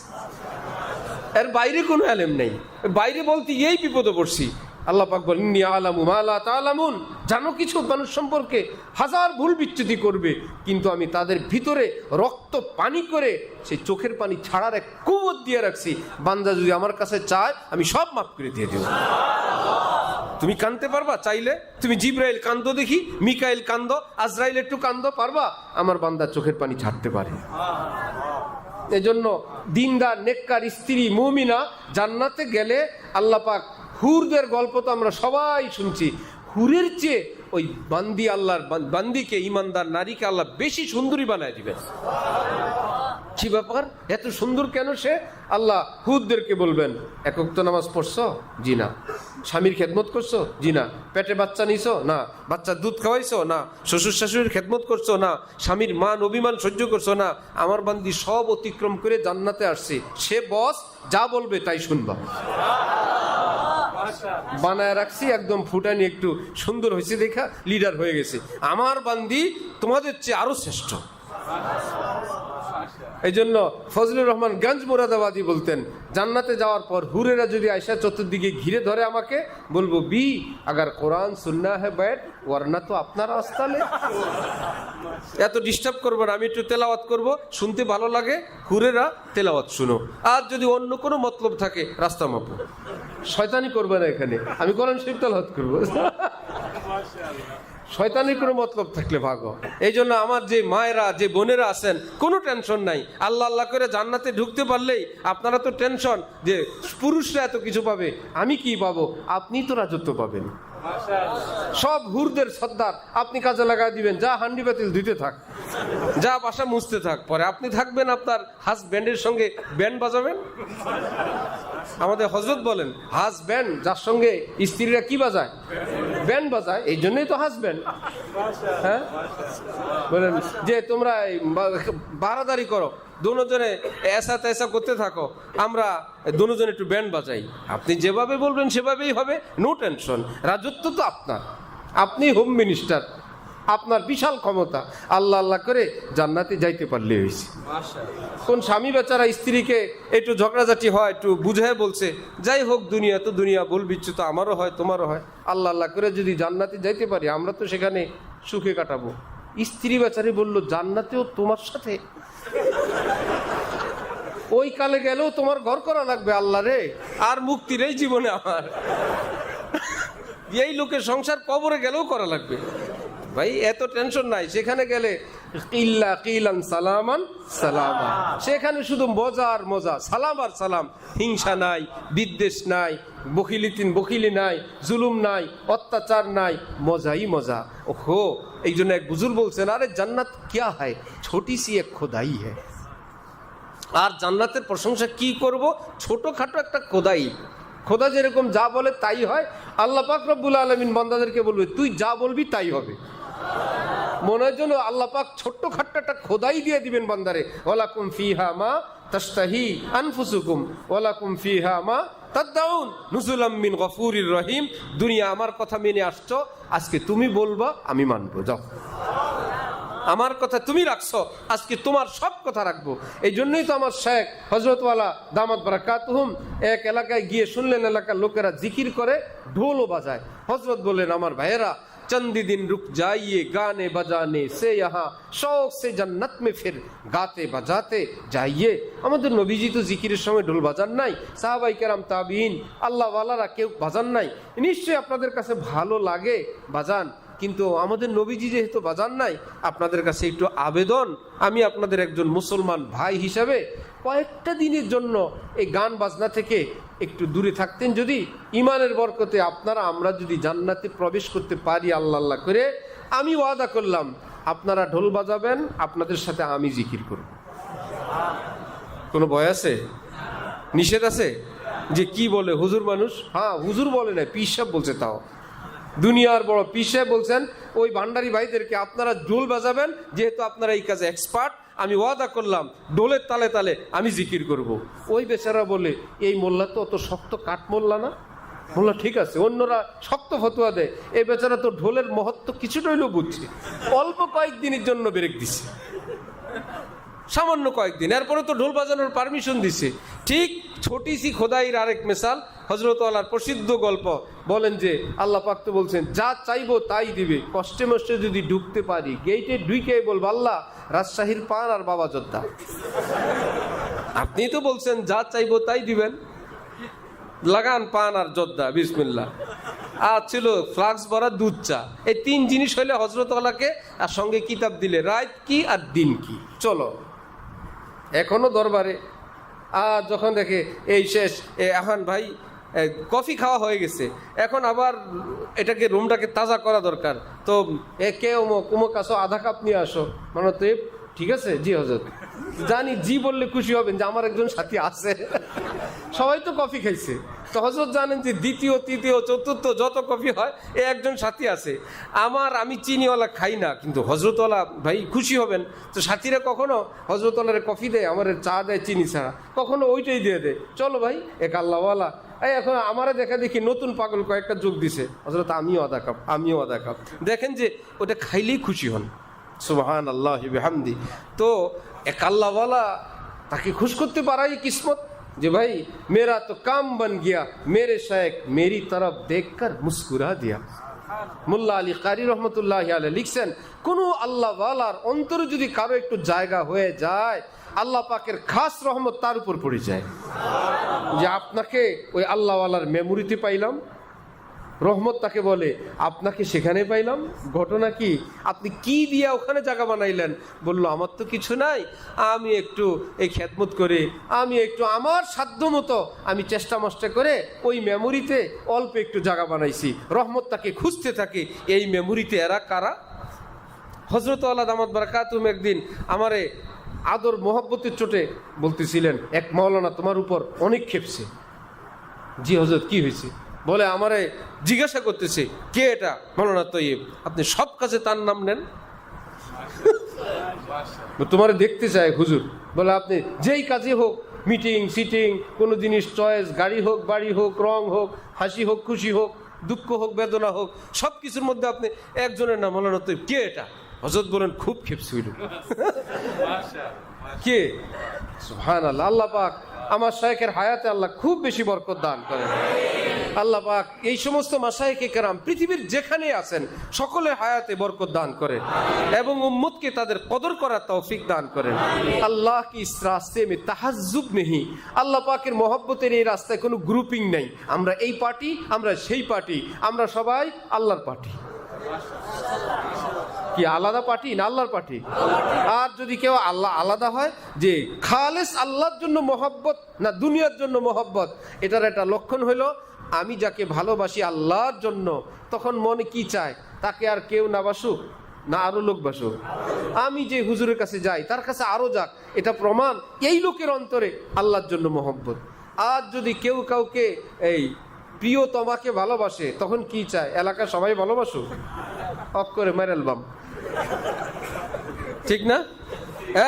এর বাইরে কোনো এলেম নেই। বাইরে বলতে এই বিপদে পড়ছি। আল্লাহ পাক বলেন, ইন্নী আলামু মা লা তা'লামুন, জানো কিছু মানুষ সম্পর্কে হাজার ভুল বিচ্যুতি করবে, কিন্তু আমি তাদের ভিতরে রক্ত পানি করে সেই চোখের পানি ছাড়ার এক কুওয়াত দিয়ে রাখছি। বান্দা যদি আমার কাছে চায়, আমি সব মাফ করে দিয়ে দেব। তুমি কাঁদতে পারবা? চাইলে তুমি জিব্রাইল কান্দো দেখি, মিকাইল কান্দো, আজরাইল একটু কান্দো, পারবা? আমার বান্দা চোখের পানি ছাড়তে পারে। এজন্য দিনদার নেককার স্ত্রী মুমিনা জান্নাতে গেলে আল্লাহ পাক হুরদের গল্প তো আমরা সবাই শুনছি, হুরের চেয়ে ওই বান্দি আল্লাহর বান্দিকে, ইমানদার নারীকে আল্লাহ বেশি সুন্দরী বানায় দিবেন। কি ব্যাপার, এত সুন্দর কেন সে? আল্লাহ হুদদেরকে বলবেন, এক ওয়াক্ত নামাজ পড়ছো? জি না। স্বামীর খেদমত করছো? জি না। পেটে বাচ্চা নিছো? না। বাচ্চার দুধ খাওয়াইছো? না। শ্বশুর শাশুড়ির খেদমত করছো? না। স্বামীর মান অভিমান সহ্য করছো? না। আমার বান্দি সব অতিক্রম করে জান্নাতে আসছে, সে বস, যা বলবে তাই শুনবা। বানায় রাখছি একদম ফুটানি, একটু সুন্দর হয়েছে দেখা লিডার হয়ে গেছে। আমার বান্দি তোমাদের চেয়ে আরো শ্রেষ্ঠ। এই জন্য ফজলুর রহমান গঞ্জ মুরাদাবাদী বলতেন, জান্নাতে যাওয়ার পর হুরেরা যদি আয়সা চতুর্দিকে ঘিরে ধরে আমাকে, বলবো বি আগার কোরআন সুন্নাহ হ্যায় बैठ वरना तो अपना रास्ता ले। এত ডিস্টার্ব করবো না, আমি একটু তেলাওয়াত করব, শুনতে ভালো লাগে, হুরেরা তেলাওয়াত শুনো। আর যদি অন্য কোনো মতলব থাকে রাস্তা মাপো, শয়তানি করবে না এখানে, আমি কোরআন শরীফ তেলাওয়াত করবো। শয়তানি কোনো মতলব থাকলে ভাগো। এই জন্য আমার যে মায়েরা, যে বোনেরা আছেন, কোনো টেনশন নাই। আল্লাহ আল্লাহ করে জান্নাতে ঢুকতে পারলেই আপনারা তো টেনশন যে পুরুষরা এত কিছু পাবে, আমি কি পাবো? আপনি তো রাজত্ব পাবেন। সব হুরদের সর্দার আপনি কাজে লাগাই দিবেন, যা হান্ডি বাতিল ধুইতে থাক, যা বাসা মুছতে থাক, পরে আপনি থাকবেন আপনার হাজব্যান্ডের সঙ্গে ব্যান্ড বাজাবেন। আমাদের হযরত বলেন, হাজব্যান্ড যার সঙ্গে স্ত্রীরা কি বাজায়? ব্যান্ড বাজায়, এই জন্যই তো হাজব্যান্ড। হ্যাঁ বলেন যে তোমরা বারাদারি করো, দুজনে এসা তেসা করতে থাকো, আমরা দুজনে একটু ব্যান্ড বাজাই। আপনি যেভাবে বলবেন সেভাবেই হবে, নো টেনশন। রাজত্ব তো আপনার, আপনি হোম মিনিস্টার, আপনার বিশাল ক্ষমতা। আল্লাহ আল্লাহ করে জান্নাতে যাইতে পারলে হয়েছে। কোন স্বামী বেচারা স্ত্রীকে একটু ঝগড়াঝাটি হয়, একটু বুঝায় বলছে, যাই হোক দুনিয়া তো দুনিয়া, বলবিচ্ছু তো আমারও হয় তোমারও হয়, আল্লাহ আল্লাহ করে যদি জান্নাতে যাইতে পারি, আমরা তো সেখানে সুখে কাটাবো। স্ত্রী বেচারি বলল, জান্নাতেও তোমার সাথে? ওই কালে গেলেও তোমার ঘর করা লাগবে? আল্লাহ রে, আর মুক্তির এই জীবনে আমার এই লোকের সংসার কবরে গেলেও করা লাগবে। ভাই এত টেনশন নাই, সেখানে গেলে কিল্লা কিলান সালামান সালামা, সেখানে শুধু মজা আর মজা, সালাম আর সালাম, হিংসা নাই, বিদ্বেষ নাই, বখিলি নাই, জুলুম নাই, অত্যাচার নাই, মজাই মজা। ওহো, এই জন্য এক বুজুর্গ বলছেন, আরে জান্নাত क्या है, छोटी सी एक खुदाई है। আর জান্নাতের প্রশংসা কি করব, ছোটখাটো একটা খোদাই। খোদা যেরকম যা বলে তাই হয়। আল্লাহ পাক রব্বুল আলামিন বান্দাদেরকে বলবে, তুই যা বলবি তাই হবে। মনে হয় যেন আল্লাহ পাক ছোট্ট খাট্ট একটা খোদাই দিয়ে দিবেন বান্দারে, ওয়ালাকুম ফিহা মা তাশতাহি আনফুসুকুম ওয়ালাকুম ফিহা মা তাদউন নুজুলাম মিন গফুরির রহিম। দুনিয়া আমার কথা মেনে আসছো, আজকে তুমি বলবা, আমি মানবো। যাও, আমার কথা তুমি রাখছো, আজকে তোমার সব কথা রাখবো। এই জন্যই তো আমার শেখ হযরতওয়ালা দামাত বারাকাতুহুম এক এলাকায় গিয়ে শুনলেন, এলাকার লোকেরা জিকির করে, ঢোলও বাজায়। হযরত বললেন, আমার ভাইয়েরা, চন্দি দিন রুক যাইয়ে গানে বাজানে সে ইহা শৌক সে জান্নাত মে ফির গাতে বাজাতে যাইয়ে। আমাদের নবীজি তো জিকিরের সময় ঢোল বাজান নাই, সাহাবাই কেরাম তাবিঈন আল্লাহ ওয়ালারা কেউ বাজান নাই। নিশ্চয়ই আপনাদের কাছে ভালো লাগে বাজান, কিন্তু আমাদের নবীজি যেহেতু বাজান নাই, আপনাদের কাছে একটু আবেদন, আমি আপনাদের একজন মুসলমান ভাই হিসাবে কয়েকটা দিনের জন্য এই গান বাজনা থেকে একটু দূরে থাকতেন। যদি ইমানের বরকতে আপনারা আমরা যদি জান্নাতে প্রবেশ করতে পারি আল্লাহ আল্লাহ করে, আমি ওয়াদা করলাম আপনারা ঢোল বাজাবেন, আপনাদের সাথে আমি জিকির করব। কোনো ভয় আছে? নিষেধ আছে? যে কি বলে হুজুর মানুষ? হ্যাঁ, হুজুর বলে না, পীর সাহেব বলছে। তাও দুনিয়ার বড় পীর সাহেব বলছেন, ওই ভান্ডারি ভাইদেরকে আপনারা ঢোল বাজাবেন, যেহেতু আপনারা এই কাজে এক্সপার্ট, আমি ওয়াদা করলাম ঢোলের তালে তালে আমি জিকির করব। ওই বেচারা বলে, এই মোল্লা তো অত শক্ত কাঠ মোল্লা না। মোল্লা ঠিক আছে, অন্যরা শক্ত ফতোয়া দেয়, এই বেচারা তো ঢোলের মহত্ব কিছুটা হইলেও বুঝছে, অল্প কয়েকদিনের জন্য ব্রেক দিছে, সামান্য কয়েকদিন, এরপরে তো ঢোল বাজানোর পারমিশন দিছে। ঠিক ছোটি সি খোদাইয়ের আরেক মিসাল, হযরত আল্লাহর প্রসিদ্ধ গল্প বলেন যে আল্লাহ পাক তো বলছেন, যা চাইবো তাই দিবে। কষ্টে মষ্টে যদি ঢুকতে পারি, গেইটে ঢুকে বলবো, আল্লাহ রাজশাহীর পান আর বাবা যোদ্ধা। আপনি তো বলছেন যা চাইবো তাই দিবেন, লাগান পান আর যোদ্ধা, বিসমিল্লাহ। আর ছিল ফ্লাক্স ভরা দুধ চা। এই 3 জিনিস হইলে হযরত আলাকে, আর সঙ্গে কিতাব দিলে রাত কি আর দিন কি। চলো এখনো দরবারে। আর যখন দেখে এই শেষ, এখন ভাই কফি খাওয়া হয়ে গেছে, এখন আবার এটাকে রুমটাকে তাজা করা দরকার, তো কে অমুক আসো, আধা কাপ নিয়ে আসো। মানে তো ঠিক আছে জি হযরত, জানি জি বললে খুশি হবেন যে আমার একজন সাথী আছে। সবাই তো কফি খাইছে, তো হযরত জানেন যে দ্বিতীয় তৃতীয় চতুর্থ যত কফি হয় এ একজন সাথী আছে। আমি চিনিওয়ালা খাই না, কিন্তু হযরতওয়ালা ভাই খুশি হবেন। তো সাথীরা কখনো হযরতওয়ালার কফি দেয়, আমার চা দেয় চিনি ছাড়া, কখনো ওইটাই দিয়ে দেয়। চলো ভাই এক আল্লাহওয়ালা। এখন আমারে দেখা দেখি নতুন পাগল কয়েকটা যোগ দিছে, হযরত আমিও আধা কাপ, আমিও আধা কাপ। দেখেন যে ওটা খাইলেই খুশি হন। সুবহানাল্লাহি বিহামদি। তো এক আল্লাহওয়ালা তাকে খুশ করতে পারাই কিসমত, যে ভাই মেরা তো কাম বন গিয়া, মেরে শায়েখ মেরি তরফ দেখকর মুস্কুরা দিয়া। মোল্লা আলী কারি রহমতুল্লাহ আলাইহি লিখছেন, কোন আল্লাহওয়ালার অন্তরে যদি কারো একটু জায়গা হয়ে যায়, আল্লাহ পাকের খাস রহমত তার উপর পড়ে যায়। যে আপনাকে ওই আল্লাহওয়ালার মেমোরিতে পাইলাম, রহমত তাকে বলে, আপনাকে সেখানে পাইলাম। ঘটনা কি? আপনি কি দিয়া ওখানে জায়গা বানাইলেন? বললো আমার তো কিছু নাই, আমি একটু এই খেদমত করে, আমি একটু আমার সাধ্য মতো আমি চেষ্টা মষ্টা করে ওই মেমোরিতে অল্প একটু জায়গা বানাইছি। রহমত তাকে খুঁজতে থাকে, এই মেমোরিতে এরা কারা? হযরত আল্লাহ দামাত বারাকাতুহুম একদিন আমারে আদর মোহব্বতের চোটে বলতেছিলেন, এক মাওলানা তোমার উপর অনেক খেপছে। জি হযরত, কি হয়েছে? বলে আমারে জিজ্ঞাসা করতেছে, কে এটা? মাওলানা তৈয়ব। আপনি সব কাজে তার নাম নেন? তোমারে দেখতে চায় হুজুর। বলে আপনি যেই কাজে হোক, মিটিং সিটিং, কোনো জিনিস চয়েস, গাড়ি হোক বাড়ি হোক, রং হোক, হাসি হোক খুশি হোক, দুঃখ হোক বেদনা হোক, সব কিছুর মধ্যে আপনি একজনের নাম। মাওলানা তৈয়ব। কে এটা? হযরত বলেন, খুব খেপছে হইল। কে? সুবহানাল্লাহ। আল্লাহ পাক আমার শায়েখের হায়াতে আল্লাহ খুব বেশি বরকত দান করেন। আল্লাহ পাক এই সমস্ত মাশায়েখে কেরাম পৃথিবীর যেখানে আছেন সকলের হায়াতে বরকত দান করেন এবং উম্মতকে তাদের কদর করার তৌফিক দান করেন। আল্লাহ কি ইস রাস্তে মে তাহাজ্জুব নেহি। আল্লাহ পাকের মহব্বতের এই রাস্তায় কোনো গ্রুপিং নেই, আমরা এই পার্টি, আমরা সেই পার্টি, আমরা সবাই আল্লাহর পার্টি। কি আলাদা পার্টি না আল্লাহর পার্টি? আর যদি কেউ আল্লাহ আলাদা হয়, যে খালেস আল্লাহর জন্য মহব্বত না দুনিয়ার জন্য মহব্বত, এটার একটা লক্ষণ হইল আমি যাকে ভালোবাসি আল্লাহর জন্য, তখন মনে কি চায়, তাকে আর কেউ না বাসুক না আরো লোক বাসুক, আমি যে হুজুরের কাছে যাই তার কাছে আরো যাক, এটা প্রমাণ এই লোকের অন্তরে আল্লাহর জন্য মহব্বত। আর যদি কেউ কাউকে এই প্রিয় তোমাকে ভালোবাসে, তখন কি চায়, এলাকা সবাই ভালোবাসুক, অফ করে মেরেল বাম। ঠিক না?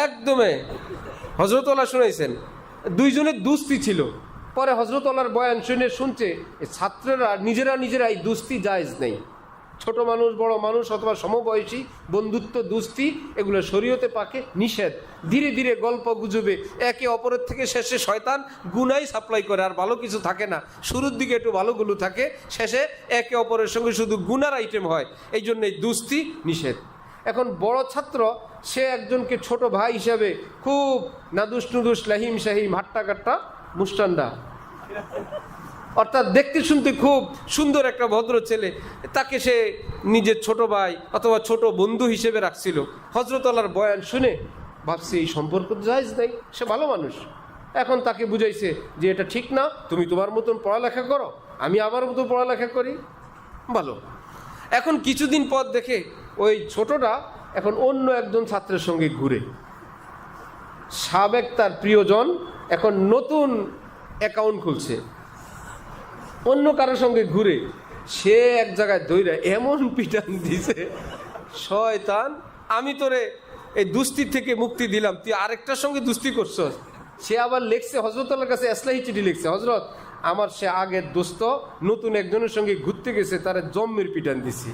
একদমই। হযরতওয়ালা শুনাইছেন, দুইজনের দুস্তি ছিল, পরে হযরতওয়ালার বয়ান শুনছে ছাত্ররা নিজেরা এই দুস্তি জায়েজ নেই। ছোট মানুষ বড় মানুষ অথবা সমবয়সী বন্ধুত্ব দুস্তি এগুলো শরীয়তে পাকে নিষেধ। ধীরে ধীরে গল্প গুজবে একে অপরের থেকে শেষে শয়তান গুনাই সাপ্লাই করে, আর ভালো কিছু থাকে না। শুরুর দিকে একটু ভালোগুলো থাকে, শেষে একে অপরের সঙ্গে শুধু গুনার আইটেম হয়। এই জন্য এই দুস্তি নিষেধ। এখন বড় ছাত্র সে একজনকে ছোট ভাই হিসাবে খুব নাদুস নুদুস লাহিম শাহিম হাট্টা কাট্টা মুস্টান্ডা, অর্থাৎ দেখতে শুনতে খুব সুন্দর একটা ভদ্র ছেলে, তাকে সে নিজের ছোট ভাই অথবা ছোট বন্ধু হিসেবে রাখছিল। হযরতওয়ালার বয়ান শুনে ভাবছে এই সম্পর্ক জায়েজ নাই, সে ভালো মানুষ। এখন তাকে বুঝাইছে যে এটা ঠিক না, তুমি তোমার মতন পড়ালেখা করো, আমি আমার মতো পড়ালেখা করি, ভালো। এখন কিছুদিন পর দেখে ওই ছোটটা এখন অন্য একজন ছাত্রের সঙ্গে ঘুরে। সাবেক তার প্রিয়জন এখন নতুন অ্যাকাউন্ট খুলছে, অন্য কারোর সঙ্গে ঘুরে। সে এক জায়গায় দৌড়ে এমন পিটান দিছে, শয়তান আমি তোরে এই দুস্তির থেকে মুক্তি দিলাম, তুই আরেকটার সঙ্গে দুস্তি করছস। সে আবার লিখছে হযরতওয়ালার কাছে এসলাহি চিঠি লিখছে, হযরত আমার সে আগের দোস্ত নতুন একজনের সঙ্গে ঘুরতে গেছে, তারা জম্মের পিটান দিছি।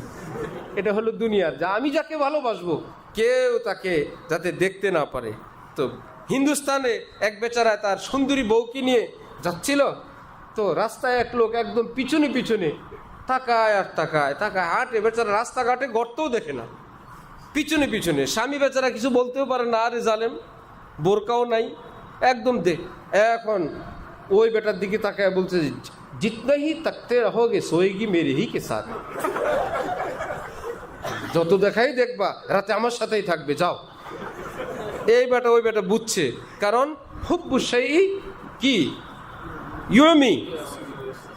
এটা হলো দুনিয়ার, যা আমি যাকে ভালোবাসবো কেউ তাকে যাতে দেখতে না পারে। তো হিন্দুস্তানে এক বেচারায় তার সুন্দরী বউকে নিয়ে যাচ্ছিল, তো রাস্তায় এক লোক একদম পিছনে পিছনে তাকায় আর তাকায় তাকায়, হাঁটে, বেচারা রাস্তাঘাটে গর্তও দেখে না, পিছনে পিছনে। স্বামী বেচারা কিছু বলতেও পারে না, আরে জালেম, বোরকাও নাই, একদম এখন ওই বেটার দিকে তাকায় বলছে, जितना ही तकते रहोगे सोएगी मेरे ही के साथ। যত দেখাই দেখবা রাতে আমার সাথেই থাকবে, যাও। এই বেটা ওই বেটা বুঝছে, কারণ হুব্বু শাইই কি ইউমি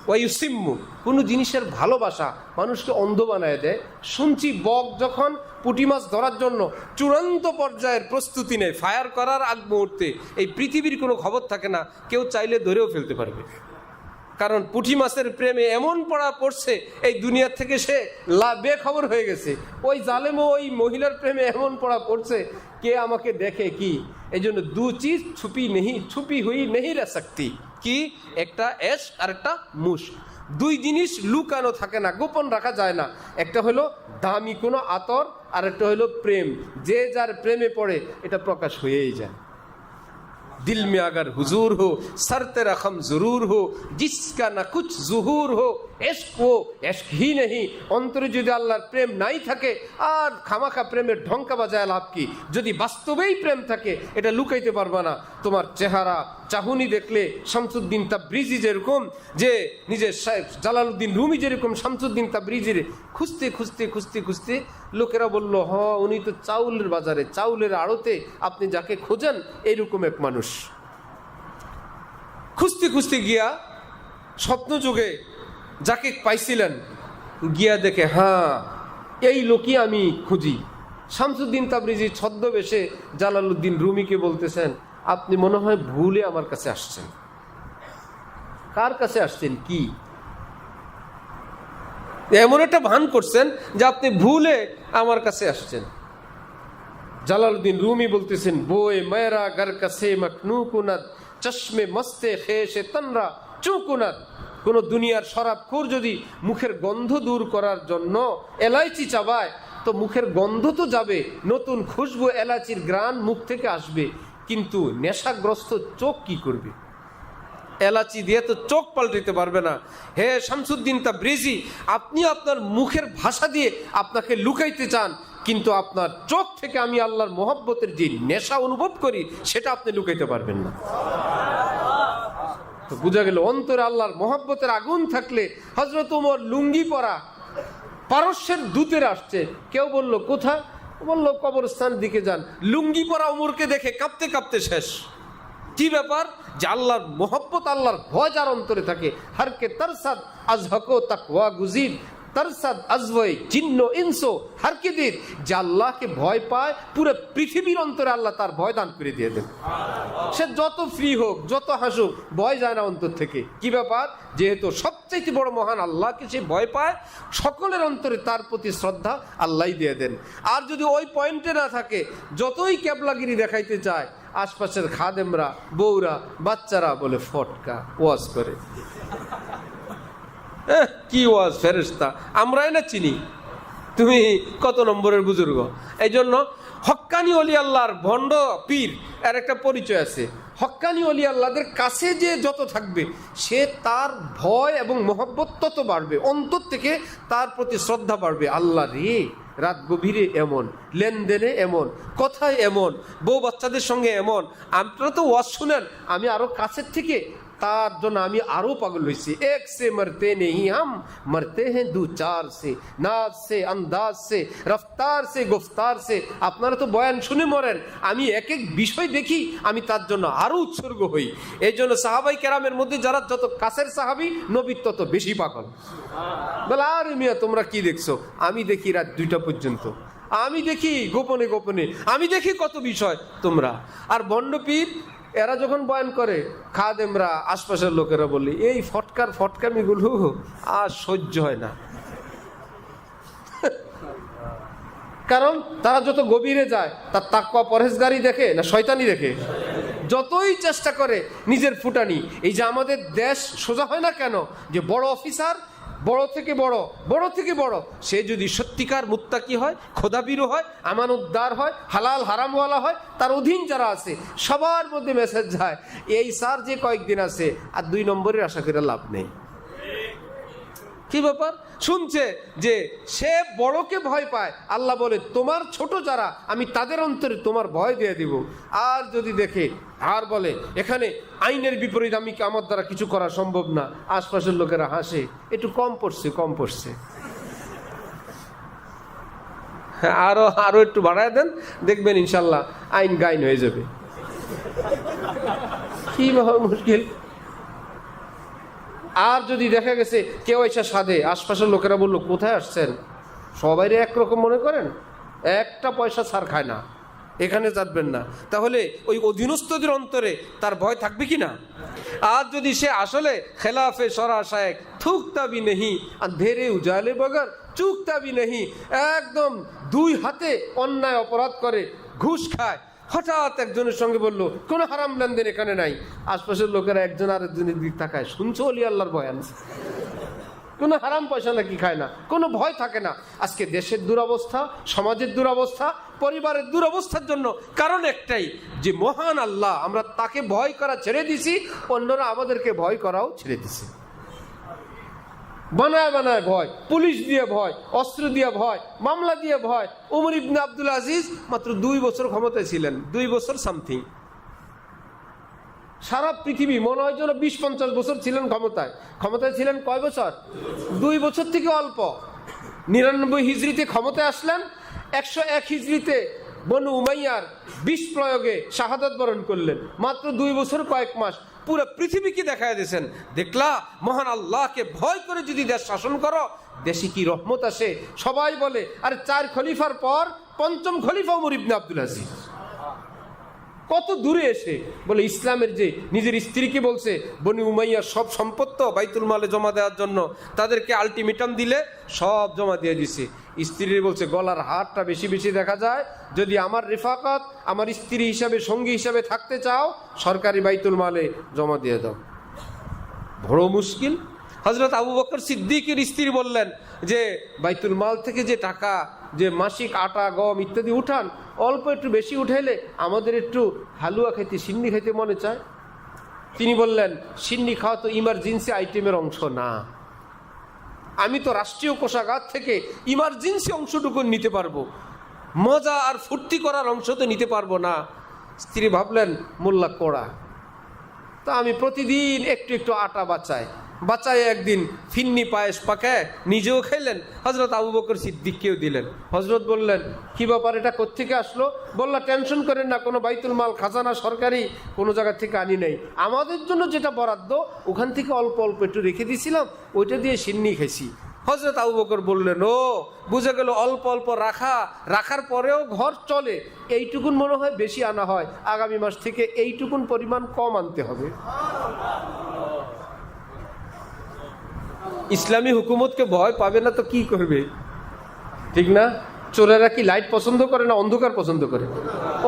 ওয়া ইউসিম্মু, কোনো জিনিসের ভালোবাসা মানুষকে অন্ধ বানায় দেয়। শুনছি বক যখন পুঁটি মাছ ধরার জন্য চূড়ান্ত পর্যায়ের প্রস্তুতি নেয়, ফায়ার করার আগ মুহূর্তে এই পৃথিবীর কোনো খবর থাকে না, কেউ চাইলে ধরেও ফেলতে পারবে। কারণ পুঁটি মাছের প্রেমে এমন পড়া পড়ছে এই দুনিয়া থেকে সে বেখবর হয়ে গেছে। ওই জালেমও ওই মহিলার প্রেমে এমন পড়া পড়ছে, কে আমাকে দেখে কি। এই জন্য দু চিজ ছুপি হুই নেই রে সকতি, কি একটা এশ আর একটা মুশ। দুই জিনিস লুকানো থাকে না, গোপন রাখা যায় না। একটা হলো দামি কোনো আতর, আর একটা হলো প্রেম। যে যার প্রেমে পড়ে এটা প্রকাশ হয়েই যায়। दिल में अगर हुजूर हो सर तेरा खम जरूर हो जिसका ना कुछ जुहूर हो इश्क वो इश्क ही नहीं। অন্তরে যদি আল্লাহর প্রেম নাই থাকে আর খামাখা প্রেমের ঢঙ্কা বাজায় লাভ কি। যদি বাস্তবেই প্রেম থাকে এটা লুকাইতে পারবা না। তোমার চেহারা চাহুনি দেখলে শামসুদ্দিন তাবরিজি যেরকম, যে নিজের জালালউদ্দিন রুমি যেরকম শামসুদ্দিন তাবরিজির খুঁজতে খুঁজতে খুঁজতে খুঁজতে লোকেরা বলল, হ উনি তো চাউলের বাজারে চাউলের আড়তে আপনি যাকে খোঁজেন এইরকম এক মানুষ। খুঁজতে খুঁজতে গিয়া স্বপ্ন যুগে যাকে পাইছিলেন, গিয়া দেখে হ্যাঁ এই লোকই আমি খুঁজি। শামসুদ্দিন তাবরিজি ছদ্মবেশে জালালউদ্দিন রুমিকে বলতেছেন, আপনি মনে হয় ভুলে আমার কাছে আসছেন। কার কাছে আসছেন কি এমন একটা ভান করছেন যে আপনি ভুলে আমার কাছে আসছেন। জালালউদ্দিন রুমি বলতেছেন, বোয়ে মেরা ঘর কাছে মকনু কুনাদ চশমে মস্তে খেশে তনরা চুকুনাদ। কোন দুনিয়ার শরাবখোর যদি মুখের গন্ধ দূর করার জন্য এলাইচি চাবায়, তো মুখের গন্ধ তো যাবে, নতুন খুশবু এলাচির গ্রান মুখ থেকে আসবে, কিন্তু নেশাগ্রস্ত চোখ কি করবে? এলাচি দিয়ে তো চোখ পাল্টাতে পারবে না। হে শামসুদ্দিন তাবরিজি, আপনি আপনার মুখের ভাষা দিয়ে আপনাকে লুকাইতে চান, কিন্তু আপনার চোখ থেকে আমি আল্লাহর মোহব্বতের যে নেশা অনুভব করি সেটা আপনি লুকাইতে পারবেন না। তো বোঝা গেল অন্তরে আল্লাহর মোহব্বতের আগুন থাকলে। হযরত ওমর লুঙ্গি পরা পারস্যের দূতের আসছে, কেউ বলল কোথা, বলল কবরস্থান দিকে যান। লুঙ্গি পরা ওমরকে দেখে কাঁপতে কাঁপতে শেষ। কি ব্যাপার? যে আল্লাহর মোহব্বত আল্লাহর ভয় যার অন্তরে থাকে। হারকে তারসাদ আজহকো তাকওয়া গুজির তারসাদ আজওয়াই জিন্ন ইনসো হারকে দিন। যে আল্লাহকে ভয় পায় পুরো পৃথিবীর অন্তরে আল্লাহ তার ভয় দান করে দিয়ে দেন। সে যত ফ্রি হোক যত হাসুক ভয় যায় না অন্তর থেকে। কি ব্যাপার? যেহেতু সবচেয়ে বড় মহান আল্লাহকে সে ভয় পায়, সকলের অন্তরে তার প্রতি শ্রদ্ধা আল্লাহই দিয়ে দেন। আর যদি ওই পয়েন্টে না থাকে, যতই ক্যাবলাগিরি দেখাইতে চায়, আশপাশের খাদেমরা বউরা বাচ্চারা বলে ফটকা ওয়াজ করে, কি ওয়াজ ফেরেশতা, আমরাই না চিনি, তুমি কত নম্বরের বুজুর্গ। এই জন্য হক্কানি ওলি আল্লাহর ভণ্ড পীর এর একটা পরিচয় আছে। হক্কানি ওলি আল্লাহদের কাছে যে যত থাকবে, সে তার ভয় এবং মহব্বত তত বাড়বে, অন্তর থেকে তার প্রতি শ্রদ্ধা বাড়বে। আল্লাহ রে, রাত গভীরে এমন, লেনদেনে এমন, কথায় এমন, বউ বাচ্চাদের সঙ্গে এমন। আপনারা তো ওয়াজ শুনেন, আমি আরো কাছের থেকে তার জন্য আমি আরো পাগল হয়েছি। এক সে মরতে নেই হাম মরতে হ্যাঁ দু চার সে, নাজ সে আন্দাজ সে রফতার সে গুফতার সে। আপনারা তো বয়ান শুনে মরেন, আমি এক এক বিষয় দেখি, আমি তার জন্য আরো উৎসর্গ হই। এই জন্য সাহাবাই কেরামের মধ্যে যারা যত কাছের সাহাবি, নবীর তত বেশি পাগল। বলে আর মিয়া তোমরা কি দেখছো? আমি দেখি রাত 2টা পর্যন্ত, আমি দেখি গোপনে গোপনে, আমি দেখি কত বিষয় তোমরা। আর বন্ডপীর এরা যখন বয়ান করে, খাদেমরা আশপাশের লোকেরা বলে এই ফটকামিগুলো আর সহ্য হয় না। কারণ তারা যত গভীরে যায়, তার তাকওয়া পরহেজগারি দেখে না শয়তানি দেখে। যতই চেষ্টা করে নিজের ফুটানি। এই যে আমাদের দেশ সোজা হয় না কেন, যে বড় অফিসার বড় থেকে বড়, বড় থেকে বড়, সে যদি সত্যিকার মুত্তাকি হয়, খোদাবিরু হয়, আমানতদার হয়, হালাল হারামওয়ালা হয়, তার অধীন যারা আছে সবার মধ্যে মেসেজ যায়, এই স্যার যে কয়েকদিন আছে আর 2 নম্বরের আশা করে লাভ নেই। কি ব্যাপার? শুনছে যে সে বড়কে ভয় পায়, আল্লাহ বলে তোমার ছোট যারা আমি তাদের অন্তরে তোমার ভয় দিয়ে দিব। আর যদি দেখে আর বলে এখানে আইনের বিপরীত, আমি আমার দ্বারা কিছু করা সম্ভব না, আশপাশের লোকেরা হাসে, একটু কম পড়ছে আরো আরো একটু বাড়ায় দেন, দেখবেন ইনশাল্লাহ আইন গাইন হয়ে যাবে। কি মহা মুশকিল। আর যদি দেখা গেছে কেউ এসে সাধে, আশপাশের লোকেরা বললো কোথায় আসছেন, সবাই একরকম মনে করেন, একটা পয়সা ছাড় খায় না, এখানে যাবেন না, তাহলে ওই অধীনস্থদের অন্তরে তার ভয় থাকবে কি না? আর যদি সে আসলে খেলাফে সরা শায়েক থুকতা ভি নেহি আন্ধেরে উজালে বগর চুকতা ভি নেহি, একদম দুই হাতে অন্যায় অপরাধ করে, ঘুষ খায়, হঠাৎ একজনের সঙ্গে বললো কোনো হারাম লেনদেন এখানে নাই, আশপাশের লোকেরা একজন আরেকজনের দিক তাকায়, শুনছো অলি আল্লাহর বয়ান, কোনো হারাম পয়সা নাকি খায় না, কোনো ভয় থাকে না। আজকে দেশের দুরবস্থা, সমাজের দুরবস্থা, পরিবারের দুরবস্থার জন্য কারণ একটাই, যে মহান আল্লাহ আমরা তাকে ভয় করা ছেড়ে দিছি, অন্যরা আমাদেরকে ভয় করাও ছেড়ে দিছে। বানায় বানায় ভয়, পুলিশ দিয়ে ভয়, অস্ত্র দিয়ে ভয়, মামলা দিয়ে ভয়। উমর ইবনে আব্দুল আজিজ মাত্র 2 বছর ক্ষমতায় ছিলেন, 2 বছর সামথিং। সারা পৃথিবী মনে হয় যেন 20-50 বছর ছিলেন ক্ষমতায় ছিলেন কয় বছর? 2 বছর থেকে অল্প। 99 হিজরিতে ক্ষমতায় আসলেন, 101 হিজরিতে বনু উমাইয়ার বিষ প্রয়োগে শাহাদাত বরণ করলেন, মাত্র 2 বছর কয়েক মাস। পুরো পৃথিবীকে দেখায় দিয়েছেন, দেখলা মহান আল্লাহকে ভয় করে যদি দেশ শাসন করো, দেশে কি রহমত আসে। সবাই বলে আরে 4 খলিফার পর 5ম খলিফা উমর ইবনে আব্দুল আজিজ। কত দূরে এসে বলে ইসলামের যে নিজের স্ত্রীকে বলছে বনি উমাইয়ার সব সম্পত্ত বাইতুল মালে জমা দেওয়ার জন্য, তাদেরকে আলটিমেটাম দিলে সব জমা দিয়ে দিছে। স্ত্রীর বলছে গলার হারটা বেশি বেশি দেখা যায়, যদি আমার রিফাকাত আমার স্ত্রী হিসাবে সঙ্গী হিসাবে থাকতে চাও সরকারি বাইতুল মালে জমা দিয়ে দাও। বড় মুশকিল। হযরত আবু বকর সিদ্দিকের স্ত্রী বললেন যে বাইতুল মাল থেকে যে টাকা, যে মাসিক আটা গম ইত্যাদি উঠান, অল্প একটু বেশি উঠাইলে আমাদের একটু হালুয়া খাইতে, সিন্নি খাইতে মনে চায়। তিনি বললেন সিন্নি খাওয়া তো ইমার্জেন্সি আইটেমের অংশ না, আমি তো রাষ্ট্রীয় কোষাগার থেকে ইমার্জেন্সি অংশটুকু নিতে পারবো, মজা আর ফুর্তি করার অংশ তো নিতে পারবো না। স্ত্রী ভাবলেন মোল্লা কোড়া, তা আমি প্রতিদিন একটু একটু আটা বাঁচায় একদিন ফিন্নি পায়েস পাকায় নিজেও খাইলেন, হযরত আবু বকর সিদ্দিককেও দিলেন। হযরত বললেন কি ব্যাপার, এটা কোত্থেকে আসলো? বললা টেনশন করেন না, কোনো বাইতুল মাল খাজানা সরকারি কোনো জায়গা থেকে আনি নাই, আমাদের জন্য যেটা বরাদ্দ ওখান থেকে অল্প অল্প একটু রেখে দিয়েছিলাম, ওইটা দিয়ে সিন্নি খাইছি। হযরত আবু বকর বললেন ও বুঝে গেল, অল্প অল্প রাখার পরেও ঘর চলে, এইটুকুন মনে হয় বেশি আনা হয়, আগামী মাস থেকে এইটুকুন পরিমাণ কম আনতে হবে। ইসলামী হুকুমতকে ভয় পাবে না তো কি করবে? ঠিক না? চোরেরা কি লাইট পছন্দ করে না অন্ধকার পছন্দ করে?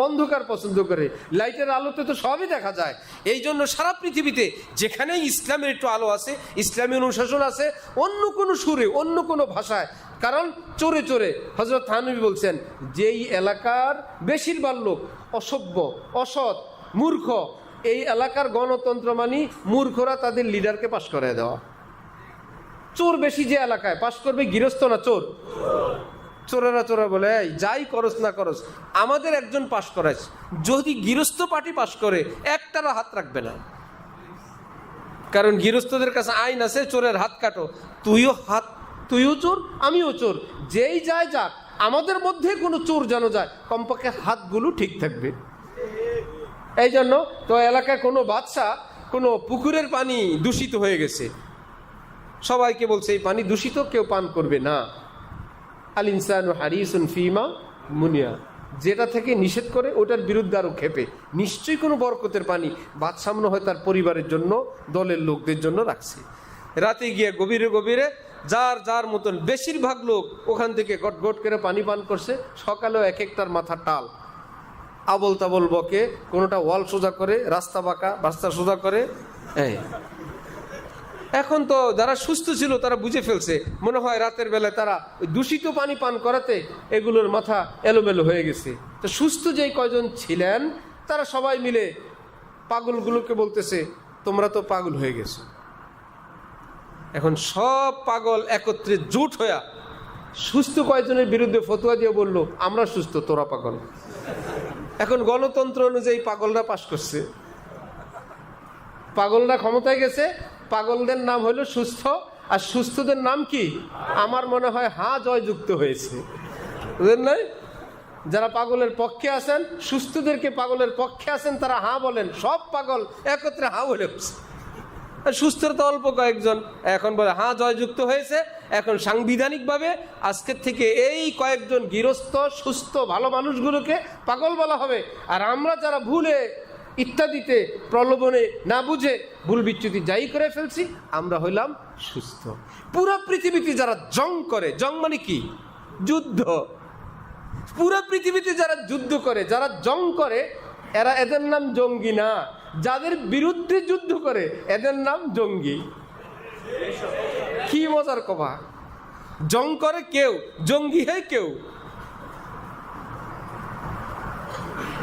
অন্ধকার পছন্দ করে, লাইটের আলোতে তো সবই দেখা যায়। এই জন্য সারা পৃথিবীতে যেখানেই ইসলামের একটু আলো আছে, ইসলামী অনুশাসন আছে, অন্য কোনো সুরে অন্য কোনো ভাষায়, কারণ চোরে চোরে হযরত থানবী বলছেন যেই এলাকার বেশিরভাগ লোক অসভ্য, অসৎ, মূর্খ, এই এলাকার গণতন্ত্র মানি মূর্খরা তাদের লিডারকে পাশ করায় দেওয়া। চোর বেশি যে এলাকায়, পাশ করবে গৃহস্থ না চোর? চোরেরা বলে এই যাই করস না করস আমাদের একজন পাশ করাইস, যদি গৃহস্থ পার্টি পাশ করে একটারও হাত রাখবে না, কারণ গৃহস্থদের কাছে আইন আছে চোরের হাত কাটো, তুইও চোর আমিও চোর, যেই যায় যাক, আমাদের মধ্যে কোনো চোর যেন যায়, কমপক্ষে হাতগুলো ঠিক থাকবে। এই জন্য তো এলাকায় কোনো বাদশা কোনো পুকুরের পানি দূষিত হয়ে গেছে, সবাইকে বলছে এই পানি দূষিত, কেউ পান করবে না। আল ইনসানু হারিসুন ফিমা মুনিয়া, যেটা থেকে নিষেধ করে ওটার বিরুদ্ধে আরো ক্ষেপে, নিশ্চয়ই কোনো বরকতের পানি বাদশা মনে হয় তার পরিবারের জন্য, দলের লোকদের জন্য রাখছে। রাতে গিয়ে গভীরে গভীরে যার যার মতন বেশিরভাগ লোক ওখান থেকে গট গট করে পানি পান করছে। সকালেও এক একটার মাথা টাল, আবল তাবল বকে, কোনোটা ওয়াল সোজা করে, রাস্তা বাঁকা রাস্তা সোজা করে। এখন তো যারা সুস্থ ছিল তারা বুঝে ফেলছে, মনে হয় রাতের বেলায় তারা দূষিত পানি পান করাতে এগুলোর মাথা এলোমেলো হয়ে গেছে। তো সুস্থ যেই কয়জন ছিলেন তারা সবাই মিলে পাগলগুলোকে বলতেছে তোমরা তো পাগল হয়ে গেছো, এখন সব পাগল একত্রে জোট হইয়া সুস্থ কয়েকজনের বিরুদ্ধে ফতোয়া দিয়ে বলল আমরা সুস্থ, তোরা পাগল। এখন গণতন্ত্র অনুযায়ী পাগলরা পাশ করছে, পাগলরা ক্ষমতায় গেছে, পাগলদের নাম হলো সুস্থ, আর সুস্থদের নাম কি? আমার মনে হয় জয়যুক্ত হয়েছে, বুঝলেন নাই? যারা পাগলের পক্ষে আছেন, সুস্থদেরকে পাগলের পক্ষে আছেন, তারা বলেন, সব পাগল একত্রে বলে। সুস্থর তো অল্প কয়েকজন, এখন বলে জয়যুক্ত হয়েছে। এখন সাংবিধানিকভাবে আজকের থেকে এই কয়েকজন গৃহস্থ সুস্থ ভালো মানুষগুলোকে পাগল বলা হবে, আর আমরা যারা ভুলে ইত্যাদিতে প্রলোভনে না বুঝে ভুল বিচ্যুতি যাই করে ফেলছি, আমরা হইলাম সুস্থ। পুরো পৃথিবীতে যারা জং করে, জং মানে কি? যুদ্ধ। পুরো পৃথিবীতে যারা যুদ্ধ করে, যারা জং করে, এদের নাম জঙ্গি না। যাদের বিরুদ্ধে যুদ্ধ করে এদের নাম জঙ্গি। কি মজার কথা! জং করে কেউ, জঙ্গি হয় কেউ।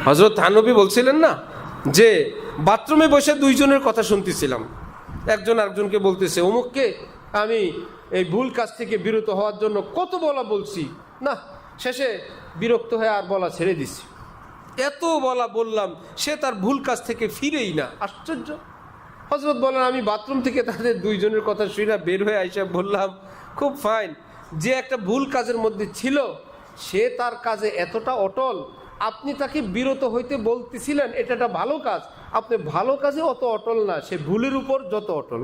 হযরত নবী বলছিলেন না যে বাথরুমে বসে দুইজনের কথা শুনতেছিলাম, একজন আরেকজনকে বলতেছে, অমুককে আমি এই ভুল কাজ থেকে বিরত হওয়ার জন্য কত বলছি, না শেষে বিরক্ত হয়ে আর বলা ছেড়ে দিছি। এত বললাম, সে তার ভুল কাজ থেকে ফিরেই না। আশ্চর্য! হযরত বলেন, আমি বাথরুম থেকে তাদের দুইজনের কথা শুনে বের হয়ে আইসা বললাম, খুব ফাইন, যে একটা ভুল কাজের মধ্যে ছিল সে তার কাজে এতটা অটল, আপনি তাকে বিরত হইতে বলতেছিলেন এটা একটা ভালো কাজ, আপনি ভালো কাজে অত অটল না, সে ভুলের উপর যত অটল।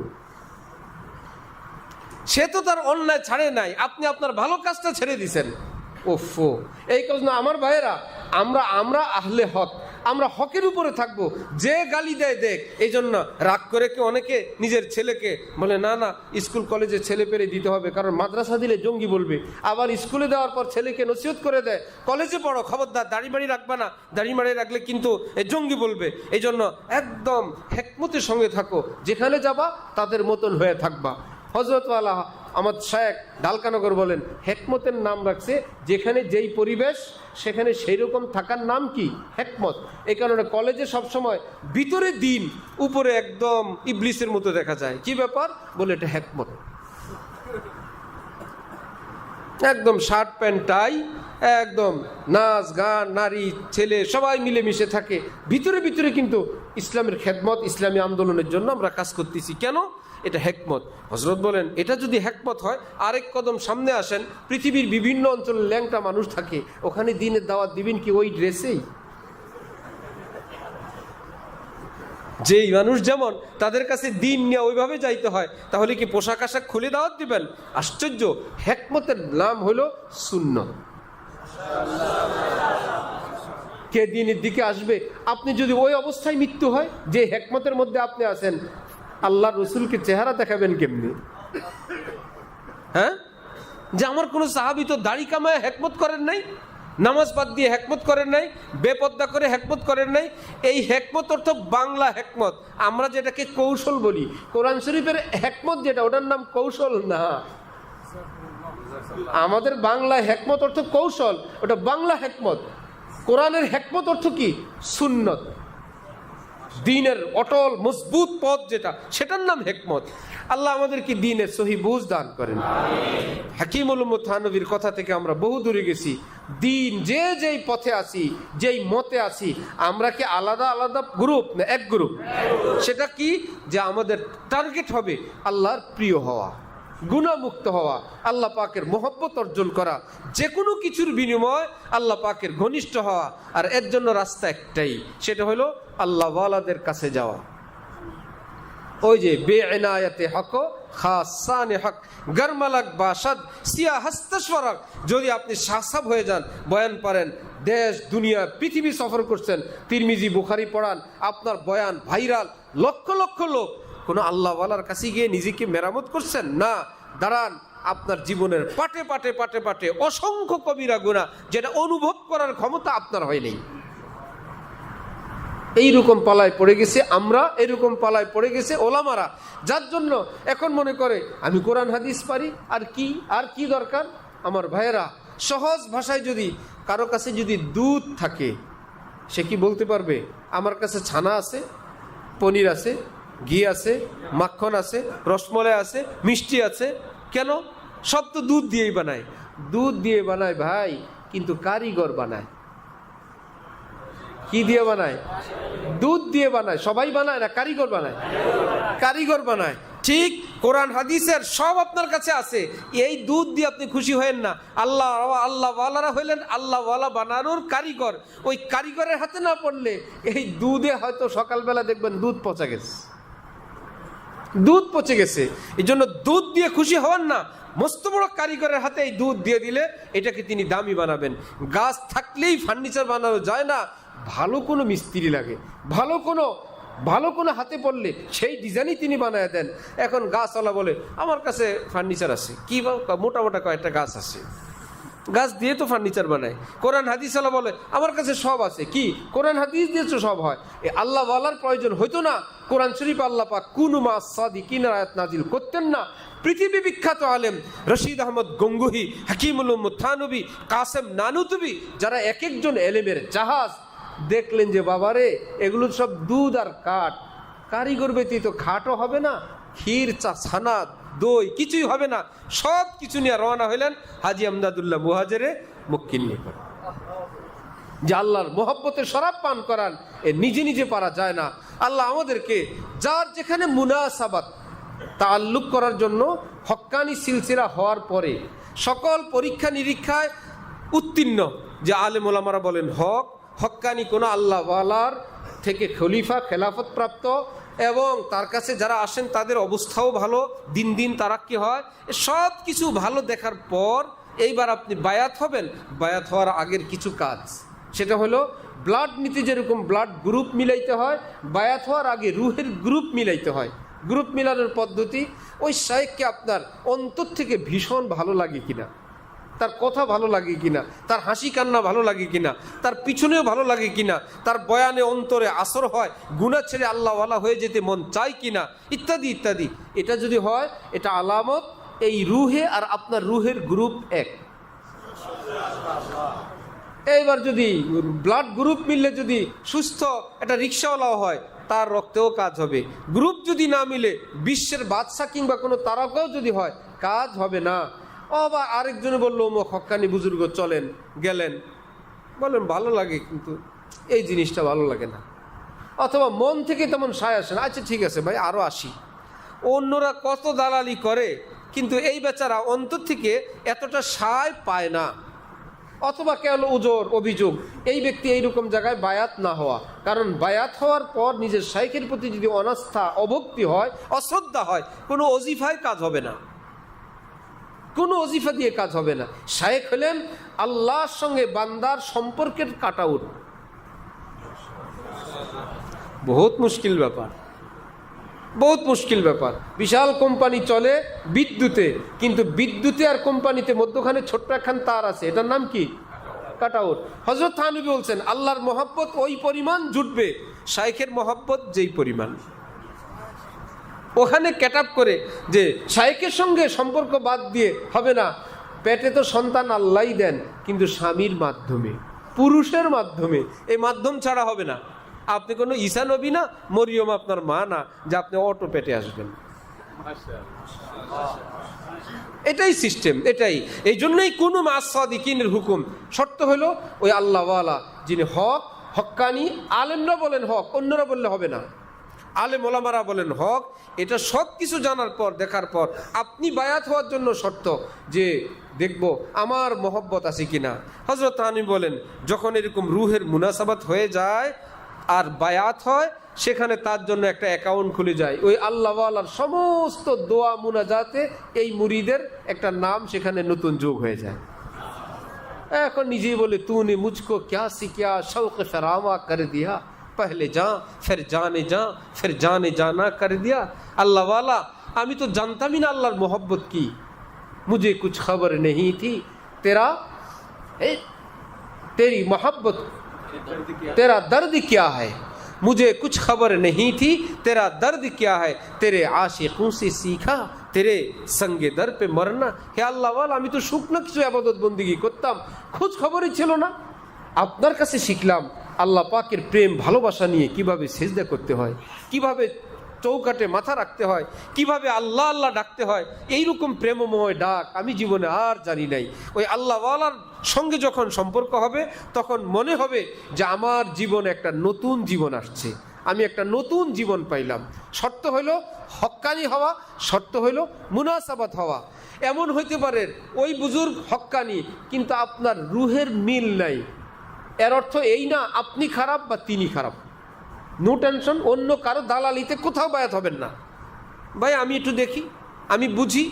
সে তো তার অন্যায় ছাড়ে নাই, আপনি আপনার ভালো কাজটা ছেড়ে দিছেন। ওফো! এই কাজ না আমার ভাইয়েরা, আমরা আহলে হক, আমরা হকের উপরে থাকবো। যে গালি দেয় দেখ, এই জন্য রাগ করে কি অনেকে নিজের ছেলেকে বলে না স্কুল কলেজে ছেলে পেরে দিতে হবে, কারণ মাদ্রাসা দিলে জঙ্গি বলবে। আবার স্কুলে দেওয়ার পর ছেলেকে নসিহত করে দেয়, কলেজে পড়ো, খবরদার দাড়ি বাড়ি রাখবে না, দাড়ি মাড়ি রাখলে কিন্তু জঙ্গি বলবে। এই জন্য একদম হেকমতের সঙ্গে থাকো, যেখানে যাবা তাদের মতন হয়ে থাকবা। হযরত আল্লাহ আমার শায়েখ ঢালকানগর বলেন, হেকমতের নাম রাখছে যেখানে যেই পরিবেশ সেখানে সেই রকম থাকার নাম কি? হেকমত। এই কারণে কলেজে সবসময় ভিতরে দিন, উপরে একদম ইবলিসের মতো দেখা যায়। কি ব্যাপার? বলে এটা হেকমত। একদম শার্ট প্যান্ট টাই, একদম নাচ গান নারী ছেলে সবাই মিলেমিশে থাকে, ভিতরে ভিতরে কিন্তু ইসলামের খেদমত, ইসলামী আন্দোলনের জন্য আমরা কাজ করতেছি। কেন? এটা হেকমত। হযরত বলেন, এটা যদি হেকমত হয়, আরেক কদম সামনে আসেন, পৃথিবীর বিভিন্ন অঞ্চলে ল্যাংটা মানুষ থাকে, ওখানে দিনের দাওয়াত দিবেন কি ওই ড্রেসেই? যেই মানুষ যেমন, তাদের কাছে দিন নিয়ে ওইভাবে যাইতে হয়, তাহলে কি পোশাক আশাক খুলে দাওয়াত দিবেন? আশ্চর্য! হেকমতের নাম হলো সুন্নাত। কে দিনের দিকে আসবে? আপনি যদি ওই অবস্থায় মৃত্যু হয় যে হেকমতের মধ্যে আপনি আছেন, আল্লাহ রসুলকে চেহারা দেখাবেন কেমনি? হ্যাঁ, যে আমার কোন সাহাবী তো দাড়ি কামায় হেকমত করেন নাই, নামাজ বাদ দিয়ে হেকমত করেন নাই, বেপর্দা করে হেকমত করেন নাই। এই হেকমত অর্থ বাংলা হেকমত, আমরা যেটাকে কৌশল বলি। কোরআন শরীফের হেকমত যেটা, ওটার নাম কৌশল না। আমাদের বাংলা হেকমত অর্থ কৌশল, ওটা বাংলা হেকমত। কোরআনের হেকমত অর্থ কি? সুন্নত, দ্বীনের অটল মজবুত পথ যেটা, সেটার নাম হেকমত। আল্লাহ আমাদেরকে দ্বীনের সহি বুঝ দান করেন। হাকিমুল উম্মত থানভীর কথা থেকে আমরা বহু দূরে গেছি। দ্বীন যেই পথে আছি, যেই মতে আছি, আমরা কি আলাদা আলাদা গ্রুপ না এক গ্রুপ? সেটা কি? যে আমাদের টার্গেট হবে আল্লাহর প্রিয় হওয়া, গুনাহমুক্ত হওয়া, আল্লাহ পাকের মহব্বত অর্জন করা, যে কোনো কিছুর বিনিময় আল্লাহ পাকের ঘনিষ্ঠ হওয়া। আর এর জন্য রাস্তা একটাই, সেটা হলো আল্লাহ ওয়ালাদের কাছে যাওয়া। ওই যে বেঈনায়াতে হক খাসানে হক গরমালাক বাসাদ সিয়া হাস্তাশওয়ারাক, যদি আপনি সাসাব হয়ে যান, বয়ান পারেন, দেশ দুনিয়া পৃথিবী সফর করছেন, তিরমিজি বুখারী পড়ান, আপনার বয়ান ভাইরাল, লক্ষ লক্ষ লোক, কোনো আল্লাহওয়ালার কাছে গিয়ে নিজেকে মেরামত করছেন না। দাঁড়ান, আপনার জীবনের পাটে পাটে পাটে পাটে অসংখ্য কবিরা গুনাহ, যেটা অনুভব করার ক্ষমতা আপনার হয়নি। এইরকম পালায় পড়ে গেছে আমরা, এইরকম পালায় পড়ে গেছে ওলামারা, যার জন্য এখন মনে করে আমি কোরআন হাদিস পারি, আর কি দরকার? আমার ভাইয়েরা, সহজ ভাষায় যদি কারো কাছে যদি দুধ থাকে, সে কি বলতে পারবে আমার কাছে ছানা আছে, পনির আছে, ঘি আছে, মাখন আছে, রসমলাই আছে, মিষ্টি আছে। কেন? সব তো দুধ দিয়েই বানায়। দুধ দিয়ে বানায় ভাই, কিন্তু কারিগর বানায় কি দিয়ে বানায়? দুধ দিয়ে বানায়। সবাই বানায় না, কারিগর বানায়। কারিগর বানায়। ঠিক কোরআন হাদিসের সব আপনার কাছে আছে। এই দুধ দিয়ে আপনি খুশি হয়েন না। আল্লাহওয়ালারা হইলেন আল্লাহওয়ালা বানানোর কারিগর। ওই কারিগরের হাতে না পড়লে এই দুধে হয়তো সকালবেলা দেখবেন দুধ পচে গেছে, দুধ পচে গেছে। এই জন্য দুধ দিয়ে খুশি হন না, মস্ত বড় কারিগরের হাতে এই দুধ দিয়ে দিলে এটাকে তিনি দামি বানাবেন। গাছ থাকলেই ফার্নিচার বানানো যায় না, ভালো কোনো মিস্ত্রি লাগে, ভালো কোনো হাতে পড়লে সেই ডিজাইনই তিনি বানায় দেন। এখন গাছওয়ালা বলে আমার কাছে ফার্নিচার আছে, কি মোটা মোটা কয়েকটা গাছ আছে, গাছ দিয়ে তো ফার্নিচার বানায়। কোরআন হাদিসওয়ালা বলে আমার কাছে সব আছে, কি কোরআন হাদিস দিয়ে তো সব হয়। এই আল্লাহওয়ালার প্রয়োজন হইতো না। কোরআন শরীফ আল্লাহ পাক কুনু মা সাদিকিন আয়াত নাজিল করতেন না। পৃথিবী বিখ্যাত আলেম রশিদ আহমদ গঙ্গুহি, হাকিমুল উম্মত থানবী, কাসেম নানুতুবি, যারা এক একজন এলেমের জাহাজ, দেখলেন যে বাবারে এগুলো সব দুধ আর কাঠ, কারিগর ব্যতীত খাটও হবে না, ক্ষীর ছানা দই কিছুই হবে না। সব কিছু নিয়ে রওনা হইলেন হাজী আমদাদুল্লাহ মুহাজিরে মক্কির নিকট। যে আল্লাহর মোহব্বতে শরাব পান করান, এ নিজে নিজে পারা যায় না। আল্লাহ আমাদেরকে যার যেখানে মুনাসাবাত তাআল্লুক করার জন্য হক্কানি সিলসিলা হওয়ার পরে সকল পরীক্ষা নিরীক্ষায় উত্তীর্ণ যে আলেম ওলামারা বলেন হক্কানি কোনো আল্লাহওয়ালার থেকে খলিফা খেলাফত প্রাপ্ত, এবং তার কাছে যারা আসেন তাদের অবস্থাও ভালো, দিন দিন তারাক্কি হয়, সব কিছু ভালো দেখার পর এইবার আপনি বায়াত হবেন। বায়াত হওয়ার আগের কিছু কাজ, সেটা হলো ব্লাড নিতে যেরকম ব্লাড গ্রুপ মিলাইতে হয়, বায়াত হওয়ার আগে রুহের গ্রুপ মিলাইতে হয়। গ্রুপ মিলানোর পদ্ধতি, ওই শায়েখকে আপনার অন্তর থেকে ভীষণ ভালো লাগে কিনা, তার কথা ভালো লাগে কিনা, তার হাসি কান্না ভালো লাগে কিনা, তার পিছনেও ভালো লাগে কিনা, তার বয়ানে অন্তরে আসর হয়, গুনাহ ছেড়ে আল্লাহওয়ালা হয়ে যেতে মন চায় কিনা, ইত্যাদি ইত্যাদি। এটা যদি হয়, এটা আলামত এই রুহে আর আপনার রুহের গ্রুপ এক। এইবার যদি ব্লাড গ্রুপ মিললে যদি সুস্থ একটা রিক্সাওয়ালাও হয়, তার রক্তেও কাজ হবে। গ্রুপ যদি না মিলে বিশ্বের বাদশা কিংবা কোনো তারকাও যদি হয়, কাজ হবে না। বা আরেকজনে বললো হক্কানি বুজুর্গ চলেন, গেলেন, বলেন ভালো লাগে কিন্তু এই জিনিসটা ভালো লাগে না, অথবা মন থেকে তেমন সায় আসে না, আচ্ছা ঠিক আছে ভাই আরও আসি। অন্যরা কত দালালি করে, কিন্তু এই বেচারা অন্তর থেকে এতটা সায় পায় না। অথবা কেবল ওজোর অভিযোগ, এই ব্যক্তি এইরকম জায়গায় বায়াত না হওয়া। কারণ বায়াত হওয়ার পর নিজের শাইখের প্রতি যদি অনাস্থা, অভক্তি হয়, অশ্রদ্ধা হয়, কোনো ওজিফায় কাজ হবে না, কোনো ওজিফা দিয়ে কাজ হবে না। শায়েখ হলেন আল্লাহর সঙ্গে বান্দার সম্পর্কের কাটাউট। বহুত মুশকিল ব্যাপার, বহুত মুশকিল ব্যাপার। বিশাল কোম্পানি চলে বিদ্যুতে, কিন্তু বিদ্যুতে আর কোম্পানিতে মধ্যখানে ছোট্ট একখান তার আছে, এটার নাম কি? কাটাউট। হযরত থানবী বলছেন আল্লাহর মহব্বত ওই পরিমাণ জুটবে, শায়েখের মহব্বত যেই পরিমাণ। ওখানে ক্যাটাপ করে যে শায়েখের সঙ্গে সম্পর্ক বাদ দিয়ে হবে না। পেটে তো সন্তান আল্লাহই দেন, কিন্তু স্বামীর মাধ্যমে, পুরুষের মাধ্যমে, এই মাধ্যম ছাড়া হবে না। আপনি কোনো ঈসা নবী না, মরিয়ম আপনার মা না যে আপনি অটো পেটে আসবেন। এটাই সিস্টেম, এটাই। এই জন্যই কোনো মাসাদিকিনের হুকুম, শর্ত হলো ওই আল্লাহওয়ালা যিনি হক, হক্কানি, আলেমরা বলেন হক, অন্যরা বললে হবে না। আলেম ওলামারা বলেন হক। এটা সব কিছু জানার পর, দেখার পর আপনি বায়াত হওয়ার জন্য শর্ত যে দেখব আমার মহব্বত আছে কিনা। হযরত থানবী বলেন যখন এরকম রুহের মুনাসাবাত হয়ে যায় আর বায়াত হয়, সেখানে তার জন্য একটা অ্যাকাউন্ট খুলে যায়। ওই আল্লাহওয়ালার সমস্ত দোয়া মুনাজাতে এই মুরিদের একটা নাম সেখানে নতুন যোগ হয়ে যায়। এখন নিজেই বলে তুনে মুঝকো ক্যা সিকিয়া শৌক ফেরামা করে দিয়া, पहले जा फिर जाने जाना कर दिया। अल्लाह वाला আমি তো জানতামই না আল্লাহর मोहब्बत की, मुझे कुछ खबर नहीं थी तेरा तेरी मोहब्बत तेरा दर्द क्या है, मुझे कुछ खबर नहीं थी तेरा दर्द क्या है, तेरे आशिकों से सीखा तेरे संगे दर पे मरना। হে আল্লাহ ওয়ালা আমি তো শুকনো কিছু ইবাদত বন্দেগী করতাম, খোঁজ খবরই ছিল না, আপনার কাছে শিখলাম আল্লাহ পাকের প্রেম ভালোবাসা নিয়ে কিভাবে সেজদা করতে হয়, কিভাবে চৌকাটে মাথা রাখতে হয়, কিভাবে আল্লাহ আল্লাহ ডাকতে হয়, এইরকম প্রেমময় ডাক আমি জীবনে আর জানি নাই। ওই আল্লাহওয়ালার সঙ্গে যখন সম্পর্ক হবে তখন মনে হবে যে আমার জীবনে একটা নতুন জীবন আসছে, আমি একটা নতুন জীবন পাইলাম। শর্ত হইল হক্কানি হওয়া, শর্ত হইল মুনাসাবাত হওয়া। এমন হইতে পারে ওই বুজুর্গ হক্কানি কিন্তু আপনার রুহের মিল নাই, এর অর্থ এই না আপনি খারাপ বা তিনি খারাপ। নো টেনশন, অন্য কারো দালালিতে কোথাও বায়াত হবেন না। ভাই আমি একটু দেখি, আমি বুঝি,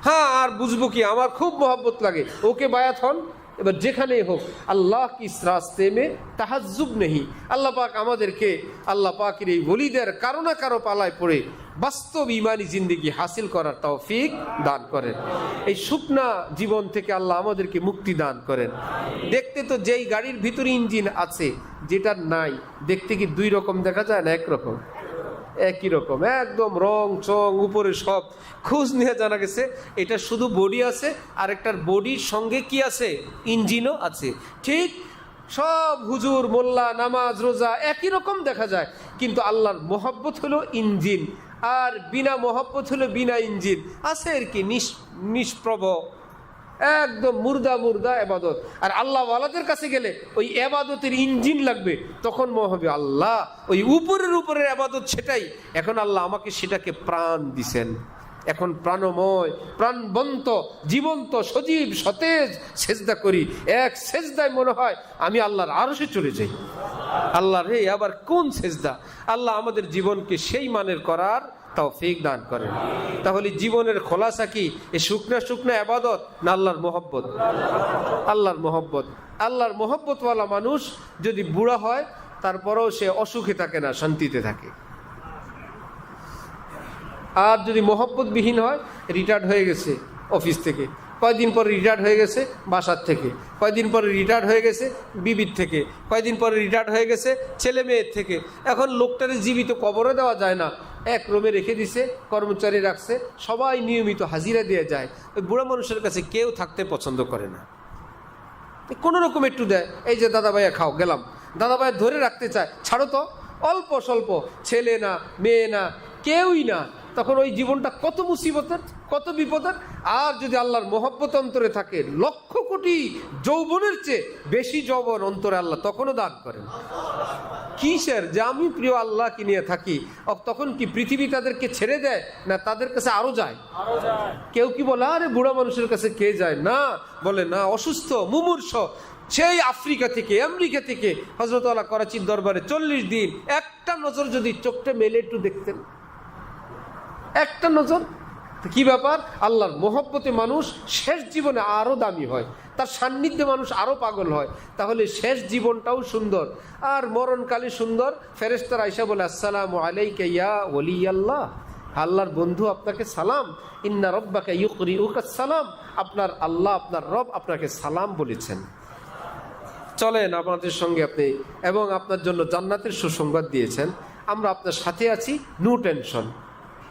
হ্যাঁ আর বুঝবো কি, আমার খুব মহব্বত লাগে, ওকে বায়াত হন। এবার যেখানেই হোক আল্লাহ কি রাস্তে মে তাহাজ্জুব নেই। আল্লাহ পাক আমাদেরকে আল্লাহ পাকের এই ওলিদের কারো না কারো পালায় পড়ে বাস্তব ইমানি জিন্দেগি হাসিল করার তৌফিক দান করেন। এই শুকনা জীবন থেকে আল্লাহ আমাদেরকে মুক্তি দান করেন। দেখতে তো যেই গাড়ির ভিতরে ইঞ্জিন আছে, যেটা নাই দেখতে কি দুই রকম দেখা যায় না একরকম? একই রকম, একদম রং চং উপরে সব খোঁজ নিয়ে জানা গেছে এটা শুধু বডি আছে, আর একটার বডির সঙ্গে কি আছে, ইঞ্জিনও আছে। ঠিক সব হুজুর মোল্লা নামাজ রোজা একই রকম দেখা যায়, কিন্তু আল্লাহর মোহব্বত হলো ইঞ্জিন, আর বিনা মোহব্বত হলো বিনা ইঞ্জিন আছে আর কি, নিষ্প্রভ একদম মুর্দা মুর্দা এবাদত। আর আল্লাহ ওয়ালাদের কাছে গেলে ওই এবাদতের ইঞ্জিন লাগবে, তখন মনে হবে আল্লাহ ওই উপরের এবাদত সেটাই, এখন আল্লাহ আমাকে সেটাকে প্রাণ দিছেন, এখন প্রাণময় প্রাণবন্ত জীবন্ত সজীব সতেজ সেজদা করি, এক সেজদায় মনে হয় আমি আল্লাহর আরশে চলে যাই। আল্লাহ রে আবার কোন সেজদা! আল্লাহ আমাদের জীবনকে সেই মানের করার তৌফিক দান করেন। তাহলে জীবনের খোলাসা কি? এই শুকনা শুকনা ইবাদত না আল্লাহর মোহব্বত? আল্লাহর মোহব্বত। আল্লাহর মোহব্বতওয়ালা মানুষ যদি বুড়া হয় তারপরেও সে অসুখে থাকে না, শান্তিতে থাকে। আর যদি মোহব্বতবিহীন হয়, রিটায়ার্ড হয়ে গেছে অফিস থেকে, কয়দিন পরে রিটায়ার্ড হয়ে গেছে বাসার থেকে, কয়দিন পরে রিটায়ার্ড হয়ে গেছে বিবির থেকে, কয়দিন পরে রিটায়ার্ড হয়ে গেছে ছেলে মেয়ের থেকে। এখন লোকটারে জীবিত কবরে দেওয়া যায় না, এক রুমে রেখে দিছে, কর্মচারী রাখছে, সবাই নিয়মিত হাজিরা দিয়ে যায়। ওই বুড়া মানুষের কাছে কেউ থাকতে পছন্দ করে না, কোনো রকম একটু দেয়, এই যে দাদা ভাইয়া খাও, গেলাম। দাদা ভাইয়া ধরে রাখতে চায়, ছাড়ো তো, অল্প স্বল্প, ছেলে না মেয়ে না কেউই না। তখন ওই জীবনটা কত মুসিবতের, কত বিপদের। আর যদি আল্লাহর মোহব্বত অন্তরে থাকে, লক্ষ কোটি যৌবনের চেয়ে বেশি যৌবন অন্তরে আল্লাহ তখনও দান করেন। কিসের যে আমি প্রিয় আল্লাহকে নিয়ে থাকি, তখন কি পৃথিবী তাদেরকে ছেড়ে দেয় না তাদের কাছে আরো যায়? কেউ কি বলে আরে বুড়া মানুষের কাছে কে যায়? না, বলে না, অসুস্থ মুমূর্ষ, সেই আফ্রিকা থেকে আমেরিকা থেকে হযরত আলা করাচির দরবারে 40 দিন একটা নজর যদি চোখটা মেলে একটু দেখতেন, একটা নজর, কি ব্যাপার? আল্লাহর মোহব্বতে মানুষ শেষ জীবনে আরো দামি হয়, তার সান্নিধ্যে মানুষ আরো পাগল হয়। তাহলে শেষ জীবনটাও সুন্দর, আর মরণকালে সুন্দর। ফেরেশতারা আয়েশা বলে আসসালামু আলাইকা ইয়া ওলি আল্লাহ, আল্লাহর বন্ধু আপনাকে সালাম। ইন্না রাব্বাকা ইউকরিউকা সালাম, আপনার আল্লাহ আপনার রব আপনাকে সালাম বলেছেন। চলেন আপনাদের সঙ্গে আপনি, এবং আপনার জন্য জান্নাতের সুসংবাদ দিয়েছেন। আমরা আপনার সাথে আছি, নো টেনশন।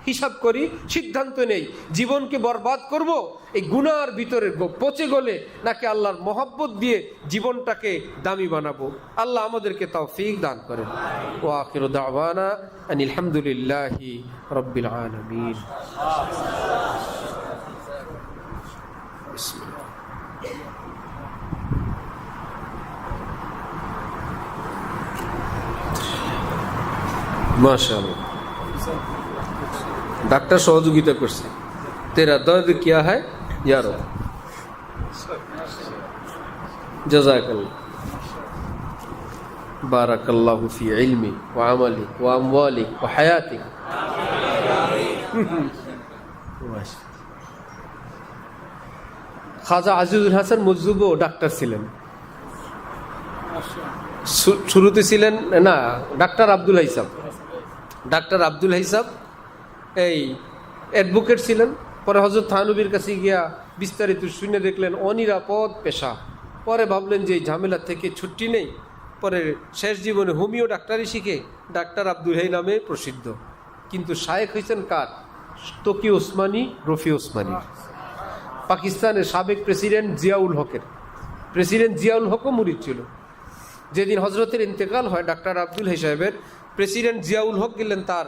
হিসাব করি, সিদ্ধান্ত নেই জীবনকে বরবাদ করব এই গুনার ভিতরে পচে গলে, নাকি আল্লাহর মহব্বত দিয়ে জীবনটাকে দামি বানাবো। আল্লাহ আমাদেরকে তৌফিক দান করেন। ওয়া আখিরু দাওয়ানা আনিল হামদুলিল্লাহি রাব্বিল আলামিন। মাশাআল্লাহ, डॉक्टर सहयोगिता करছে। तेरा दर्द क्या है यारो? जज़ाकल्लाह, बारकल्लाहु फी इल्मी व अमली व अमवाली व हयाती। খাজা আজিজুল হাসান মজজুবও ডাক্তার ছিলেন, শুরুতে ছিলেন না ডাক্তার আব্দুল হাইসাব। ডাক্তার আব্দুল হাইসাব এই অ্যাডভোকেট ছিলেন। পরে হযরত থানবীর কাছে গিয়া বিস্তারিত শুনে দেখলেন অনিরাপদ পেশা। পরে ভাবলেন যে এই ঝামেলা থেকে ছুটি নেই। পরে শেষ জীবনে হোমিও ডাক্তারি শিখে ডাক্তার আব্দুল হাই নামে প্রসিদ্ধ। কিন্তু শায়েখ হয়েছেন কার? তকি ওসমানী, রফি ওসমানী, পাকিস্তানের সাবেক প্রেসিডেন্ট জিয়াউল হকের। প্রেসিডেন্ট জিয়াউল হকও মুরিদ ছিল। যেদিন হজরতের ইন্তেকাল হয় ডাক্তার আব্দুল হাই সাহেবের, প্রেসিডেন্ট জিয়াউল হক গেলেন তার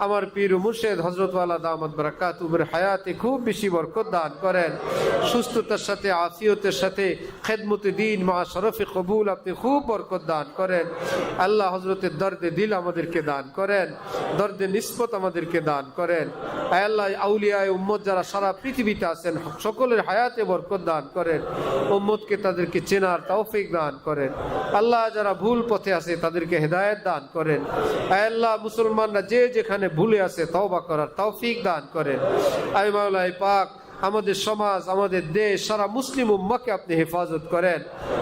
আমার পীর মুর্শিদ হযরত ওয়ালা দামাত বারাকাতুহুর হায়াতে খুব বেশি বরকত দান করেন, সুস্থতার সাথে আফিয়তের সাথে খেদমতে দ্বীন মা শরফে কবুল আপনি খুব বরকত দান করেন। আল্লাহ হযরতের দর্দে দিল আমাদেরকে দান করেন, দর্দে নিসবত আমাদেরকে দান করেন। আয় আল্লাহ, আউলিয়ায়ে উম্মত যারা সারা পৃথিবীতে আছেন সকলের হায়াতে বরকত দান করেন, উম্মতকে তাদেরকে চেনার তৌফিক দান করেন। আল্লাহ, যারা ভুল পথে আছে তাদেরকে হেদায়েত দান করেন। আয় আল্লাহ, মুসলমানরা যে যেখানে ভুলে আছে তওবা করার তৌফিক দান করেন। আয় মাওলা পাক, আমাদের সমাজ, আমাদের দেশ, সারা মুসলিম উম্মাহকে আপনি হেফাজত করেন।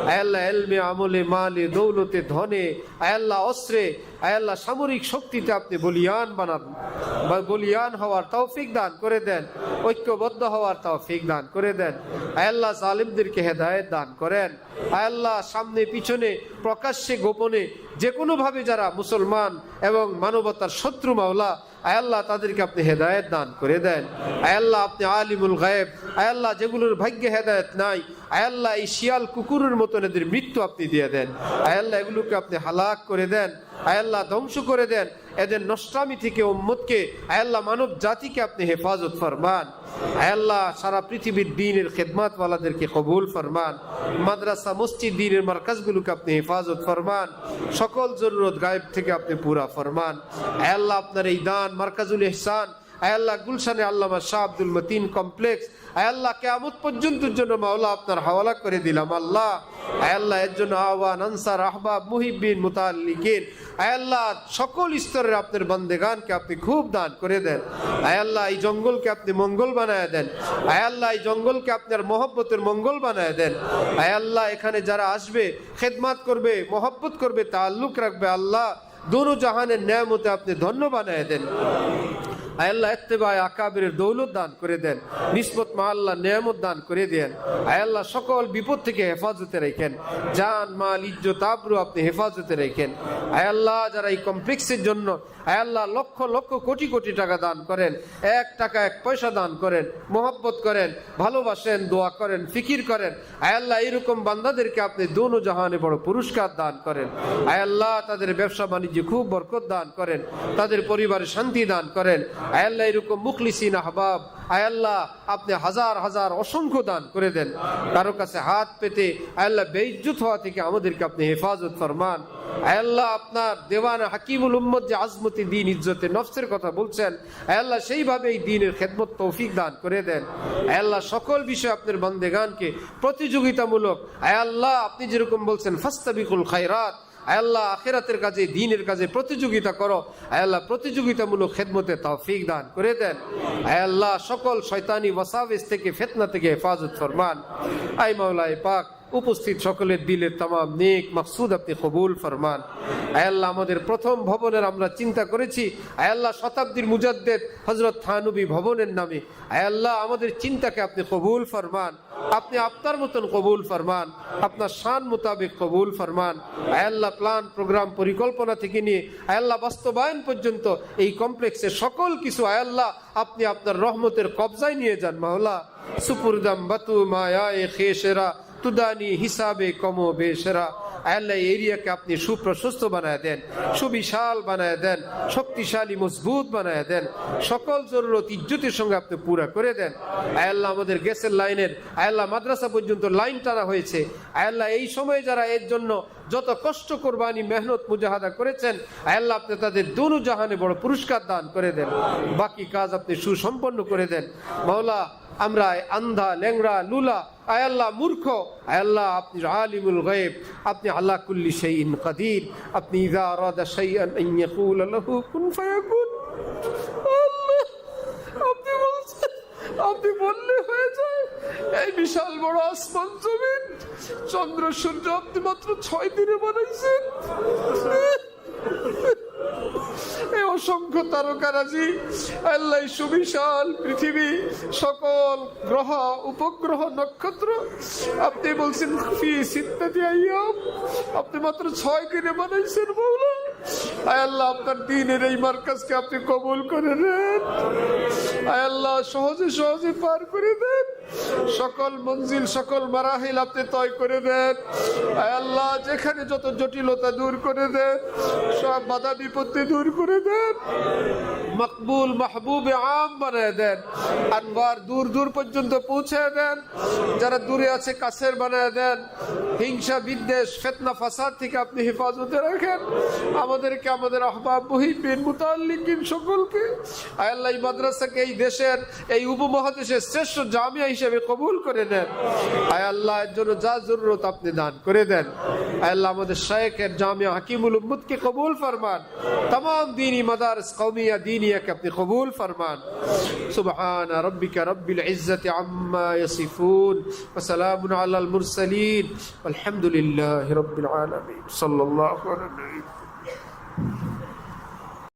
আয় আল্লাহ, ইলমে, আমলে, মালে, দৌলতে, ধনে, আয় আল্লাহ অস্ত্রে, আয় আল্লাহ সামরিক শক্তিতে আপনি বলিয়ান বানান, বলিয়ান হওয়ার তৌফিক দান করে দেন, ঐক্যবদ্ধ হওয়ার তৌফিক দান করে দেন। আয় আল্লাহ, জালিমদেরকে হেদায়েত দান করেন। আয় আল্লাহ, সামনে পিছনে প্রকাশ্যে গোপনে যে কোনোভাবে যারা মুসলমান এবং মানবতার শত্রু মাওলা, আয় আল্লাহ তাদেরকে আপনি হেদায়েত দান করে দেন। আয় আল্লাহ, আপনি আলিমুল গায়েব, আয় আল্লাহ যেগুলোর ভাগ্যে হেদায়েত নাই, আয় আল্লাহ এই শিয়াল কুকুরের মতন এদের মৃত্যু আপনি দিয়ে দেন। আয় আল্লাহ এগুলোকে আপনি হালাক করে দেন, আয় আল্লাহ ধ্বংস করে দেন। এদের নষ্টামি থেকে উম্মতকে, আয় আল্লাহ মানব জাতিকে আপনি হেফাজত ফরমান। আয় আল্লাহ, সারা পৃথিবীর দ্বীনের খেদমত ওয়ালাদেরকে কবুল ফরমান। মাদ্রাসা, মসজিদ, দ্বীনের মার্কাজগুলোকে আপনি হেফাজত ফরমান। সকল জরুরত গায়েব থেকে আপনি পুরা ফরমান। আয় আল্লাহ, আপনার এই দান মার্কাজুল ইহসান, আয় আল্লাহ গুলশানে আল্লামা শাহ আব্দুল মতিন কমপ্লেক্স, আয় আল্লাহ কিয়ামত পর্যন্তের জন্য মাওলা আপনার হাওয়ালা করে দিলাম। আল্লাহ, আয় আল্লাহ এর জন্য আওয়ান, আনসার, আহবাব, মুহিব্বিন, মুতাআল্লিকিন, আয় আল্লাহ সকল স্তরের আপনার বান্দেগানকে আপনি খুব দান করে দেন। আয় আল্লাহ এই জঙ্গলকে আপনি মঙ্গল বানায় দেন। আয় আল্লাহ এই জঙ্গলকে আপনার মহব্বতের মঙ্গল বানায় দেন। আয় আল্লাহ এখানে যারা আসবে, খেদমত করবে, মহব্বত করবে, তাআল্লুক রাখবে, আল্লাহ দোনো জাহানের নেয়ামতে আপনি ধন্য বানায় দেন। আয় আল্লাহ ইত্তেবায়ে আকাবিরের দৌলত দান করে দেন, নিসবত মা আল্লাহ নেয়ামত দান করে দেন। আয় আল্লাহ সকল বিপদ থেকে হেফাজতে রাখেন, জান মাল ইজ্জত আবরু আপনি হেফাজতে রাখেন। আয় আল্লাহ, যারা এই কমপ্লেক্সের জন্য আয় আল্লাহ লক্ষ লক্ষ কোটি কোটি টাকা দান করেন, এক টাকা এক পয়সা দান করেন, মোহব্বত করেন, ভালোবাসেন, দোয়া করেন, ফিকির করেন, আয় আল্লাহ এইরকম বান্দাদেরকে আপনি দোনো জাহানে বড় পুরস্কার দান করেন। আয় আল্লাহ তাদের ব্যবসা বাণিজ্যে খুব বরকত দান করেন, তাদের পরিবারে শান্তি দান করেন। আয় আল্লাহ এরকম মুখলিসিন আহবাব, আয় আল্লাহ আপনি হাজার হাজার অসংখ্য দান করে দেন। কারো কাছে হাত পেতে আয় আল্লাহ বেইজ্জত হওয়া থেকে আমাদেরকে আপনি হেফাজত ফরমান। আয় আল্লাহ, আপনার দেওয়ান হাকিমুল উম্মত যে আজমতি দ্বীন ইজ্জতে নফসের কথা বলছেন, আয় আল্লাহ সেইভাবে এই দ্বীনের খেদমত তৌফিক দান করে দেন। আয় আল্লাহ সকল বিষয়ে আপনার বান্দেগানকে প্রতিযোগিতামূলক, আয় আল্লাহ আপনি যেরকম বলছেন ফাস্তাবিকুল খায়রাত, আয় আল্লাহ আখিরাতের কাজে, দ্বীনের কাজে প্রতিযোগিতা করো। আয় আল্লাহ প্রতিযোগিতামূলক খেদমতে তৌফিক দান করে দেন। আয় আল্লাহ সকল শয়তানি ওয়াসাওয়াস থেকে, ফিতনা থেকে হেফাজত ফরমান। আয় মাওলা পাক, উপস্থিত সকলের দিলের তামাম নেক মাকসুদ আপনি কবুল ফরমান। আয় আল্লাহ আমাদের প্রথম ভবনের আমরা চিন্তা করেছি, আয় আল্লাহ শতাব্দীর মুজাদ্দেদ হযরত থানবী ভবনের নামে। আয় আল্লাহ আমাদের চিন্তাকে আপনি কবুল ফরমান, আপনি আপনার মতন কবুল ফরমান, আপনার শান মোতাবেক কবুল ফরমান। আয় আল্লাহ প্ল্যান, প্রোগ্রাম, পরিকল্পনা থেকে নিয়ে আয় আল্লাহ বাস্তবায়ন পর্যন্ত এই কমপ্লেক্সের সকল কিছু আয় আল্লাহ আপনি আপনার রহমতের কবজায় নিয়ে যান। মাওলা সুপুরদাম বাতু মায়ায়ে খেশেরা তুদানি হিসাবে কমো বেশেরা। আল্লাহ এরিয়াকে আপনি সুপ্রশস্ত বানায় দেন, সুবিশাল বানায় দেন, শক্তিশালী মজবুত বানায় দেন, সকল জরুরত ইজ্জতের সঙ্গে আপনি পুরা করে দেন। আল্লাহ আমাদের গ্যাসের লাইনের আল্লাহ মাদ্রাসা পর্যন্ত লাইন টানা হয়েছে, আল্লাহ এই সময় যারা এর জন্য যত কষ্ট কোরবানি মেহনত মুজাহাদা করেছেন, আল্লাহ আপনি তাদের দুনু জাহানে বড় পুরস্কার দান করে দেন, বাকি কাজ আপনি সুসম্পন্ন করে দেন। মাওলা আমরা আন্ধা, ল্যাংড়া, লুলা, আয় আল্লাহ মূর্খ, আয় আল্লাহ আপনি আলিমুল গায়ব, আপনি আলা কুল্লি শাইইন কাদির, আপনি ইযা আরাদা শাইআন আন ইয়াকুলা লাহু কুন ফায়াকুন। আল্লাহ আপনি বলছেন, আপনি বললে হয়ে যায়। এই বিশাল বড় আসমান জমিন, চন্দ্র সূর্য আপনি মাত্র 6 দিনে বানাইছেন। এই অসংখ্য তারকারাজি, আল্লাহ সুবিশাল পৃথিবী, সকল গ্রহ, উপগ্রহ, নক্ষত্র আপনি বলছেন ফি সিত্তাতি আইয়াম, আপনি মাত্র 6 দিনে বানাইছেন। মাওলা আয় আল্লাহ আপনার দ্বীনের এই মার্কাজকে আপনি কবুল করে নেন। আয় আল্লাহ সহজে সহজে পার করে দেন, সকল মঞ্জিল সকল মারাহিল আপনি তয় করে দেন। আয় আল্লাহ যেখানে যত জটিলতা দূর করে দেন, সব বাধা বিপত্তি দূর করে দেন, মকবুল মাহবুব আম বানায় দেন, আনবার দূর দূর পর্যন্ত পৌঁছে দেন, যারা দূরে আছে কাছের বানায় দেন, হিংসা বিদ্বেষ ফিতনা ফাসাদ থেকে আপনি হেফাজতে রাখেন আমাদেরকে, আমাদের আহবাব মুহিব্বিন মুতাআল্লিকিন সকলকে। আয় আল্লাহ এই মাদ্রাসাকে এই দেশের এই উপমহাদেশের শ্রেষ্ঠ জামিয়া হিসেবে কবুল করে নেন। আয় আল্লাহ এর জন্য যা জরুরত আপনি দান করে দেন। আয় আল্লাহ আমাদের শায়েখের জামিয়া হাকিমুল উম্মতকে কবুল ফরমান, तमाम दीनी मदारस कौमिया दीनिया के अपने कबूल फरमान। सुबहान रब्बिका रब्बिल इज्जति अम्मा यसिफून व सलामुन अलल मुरसलीन वल्हम्दुलिल्लाहि रब्बिल आलमीन। सल्लल्लाहु अलैहि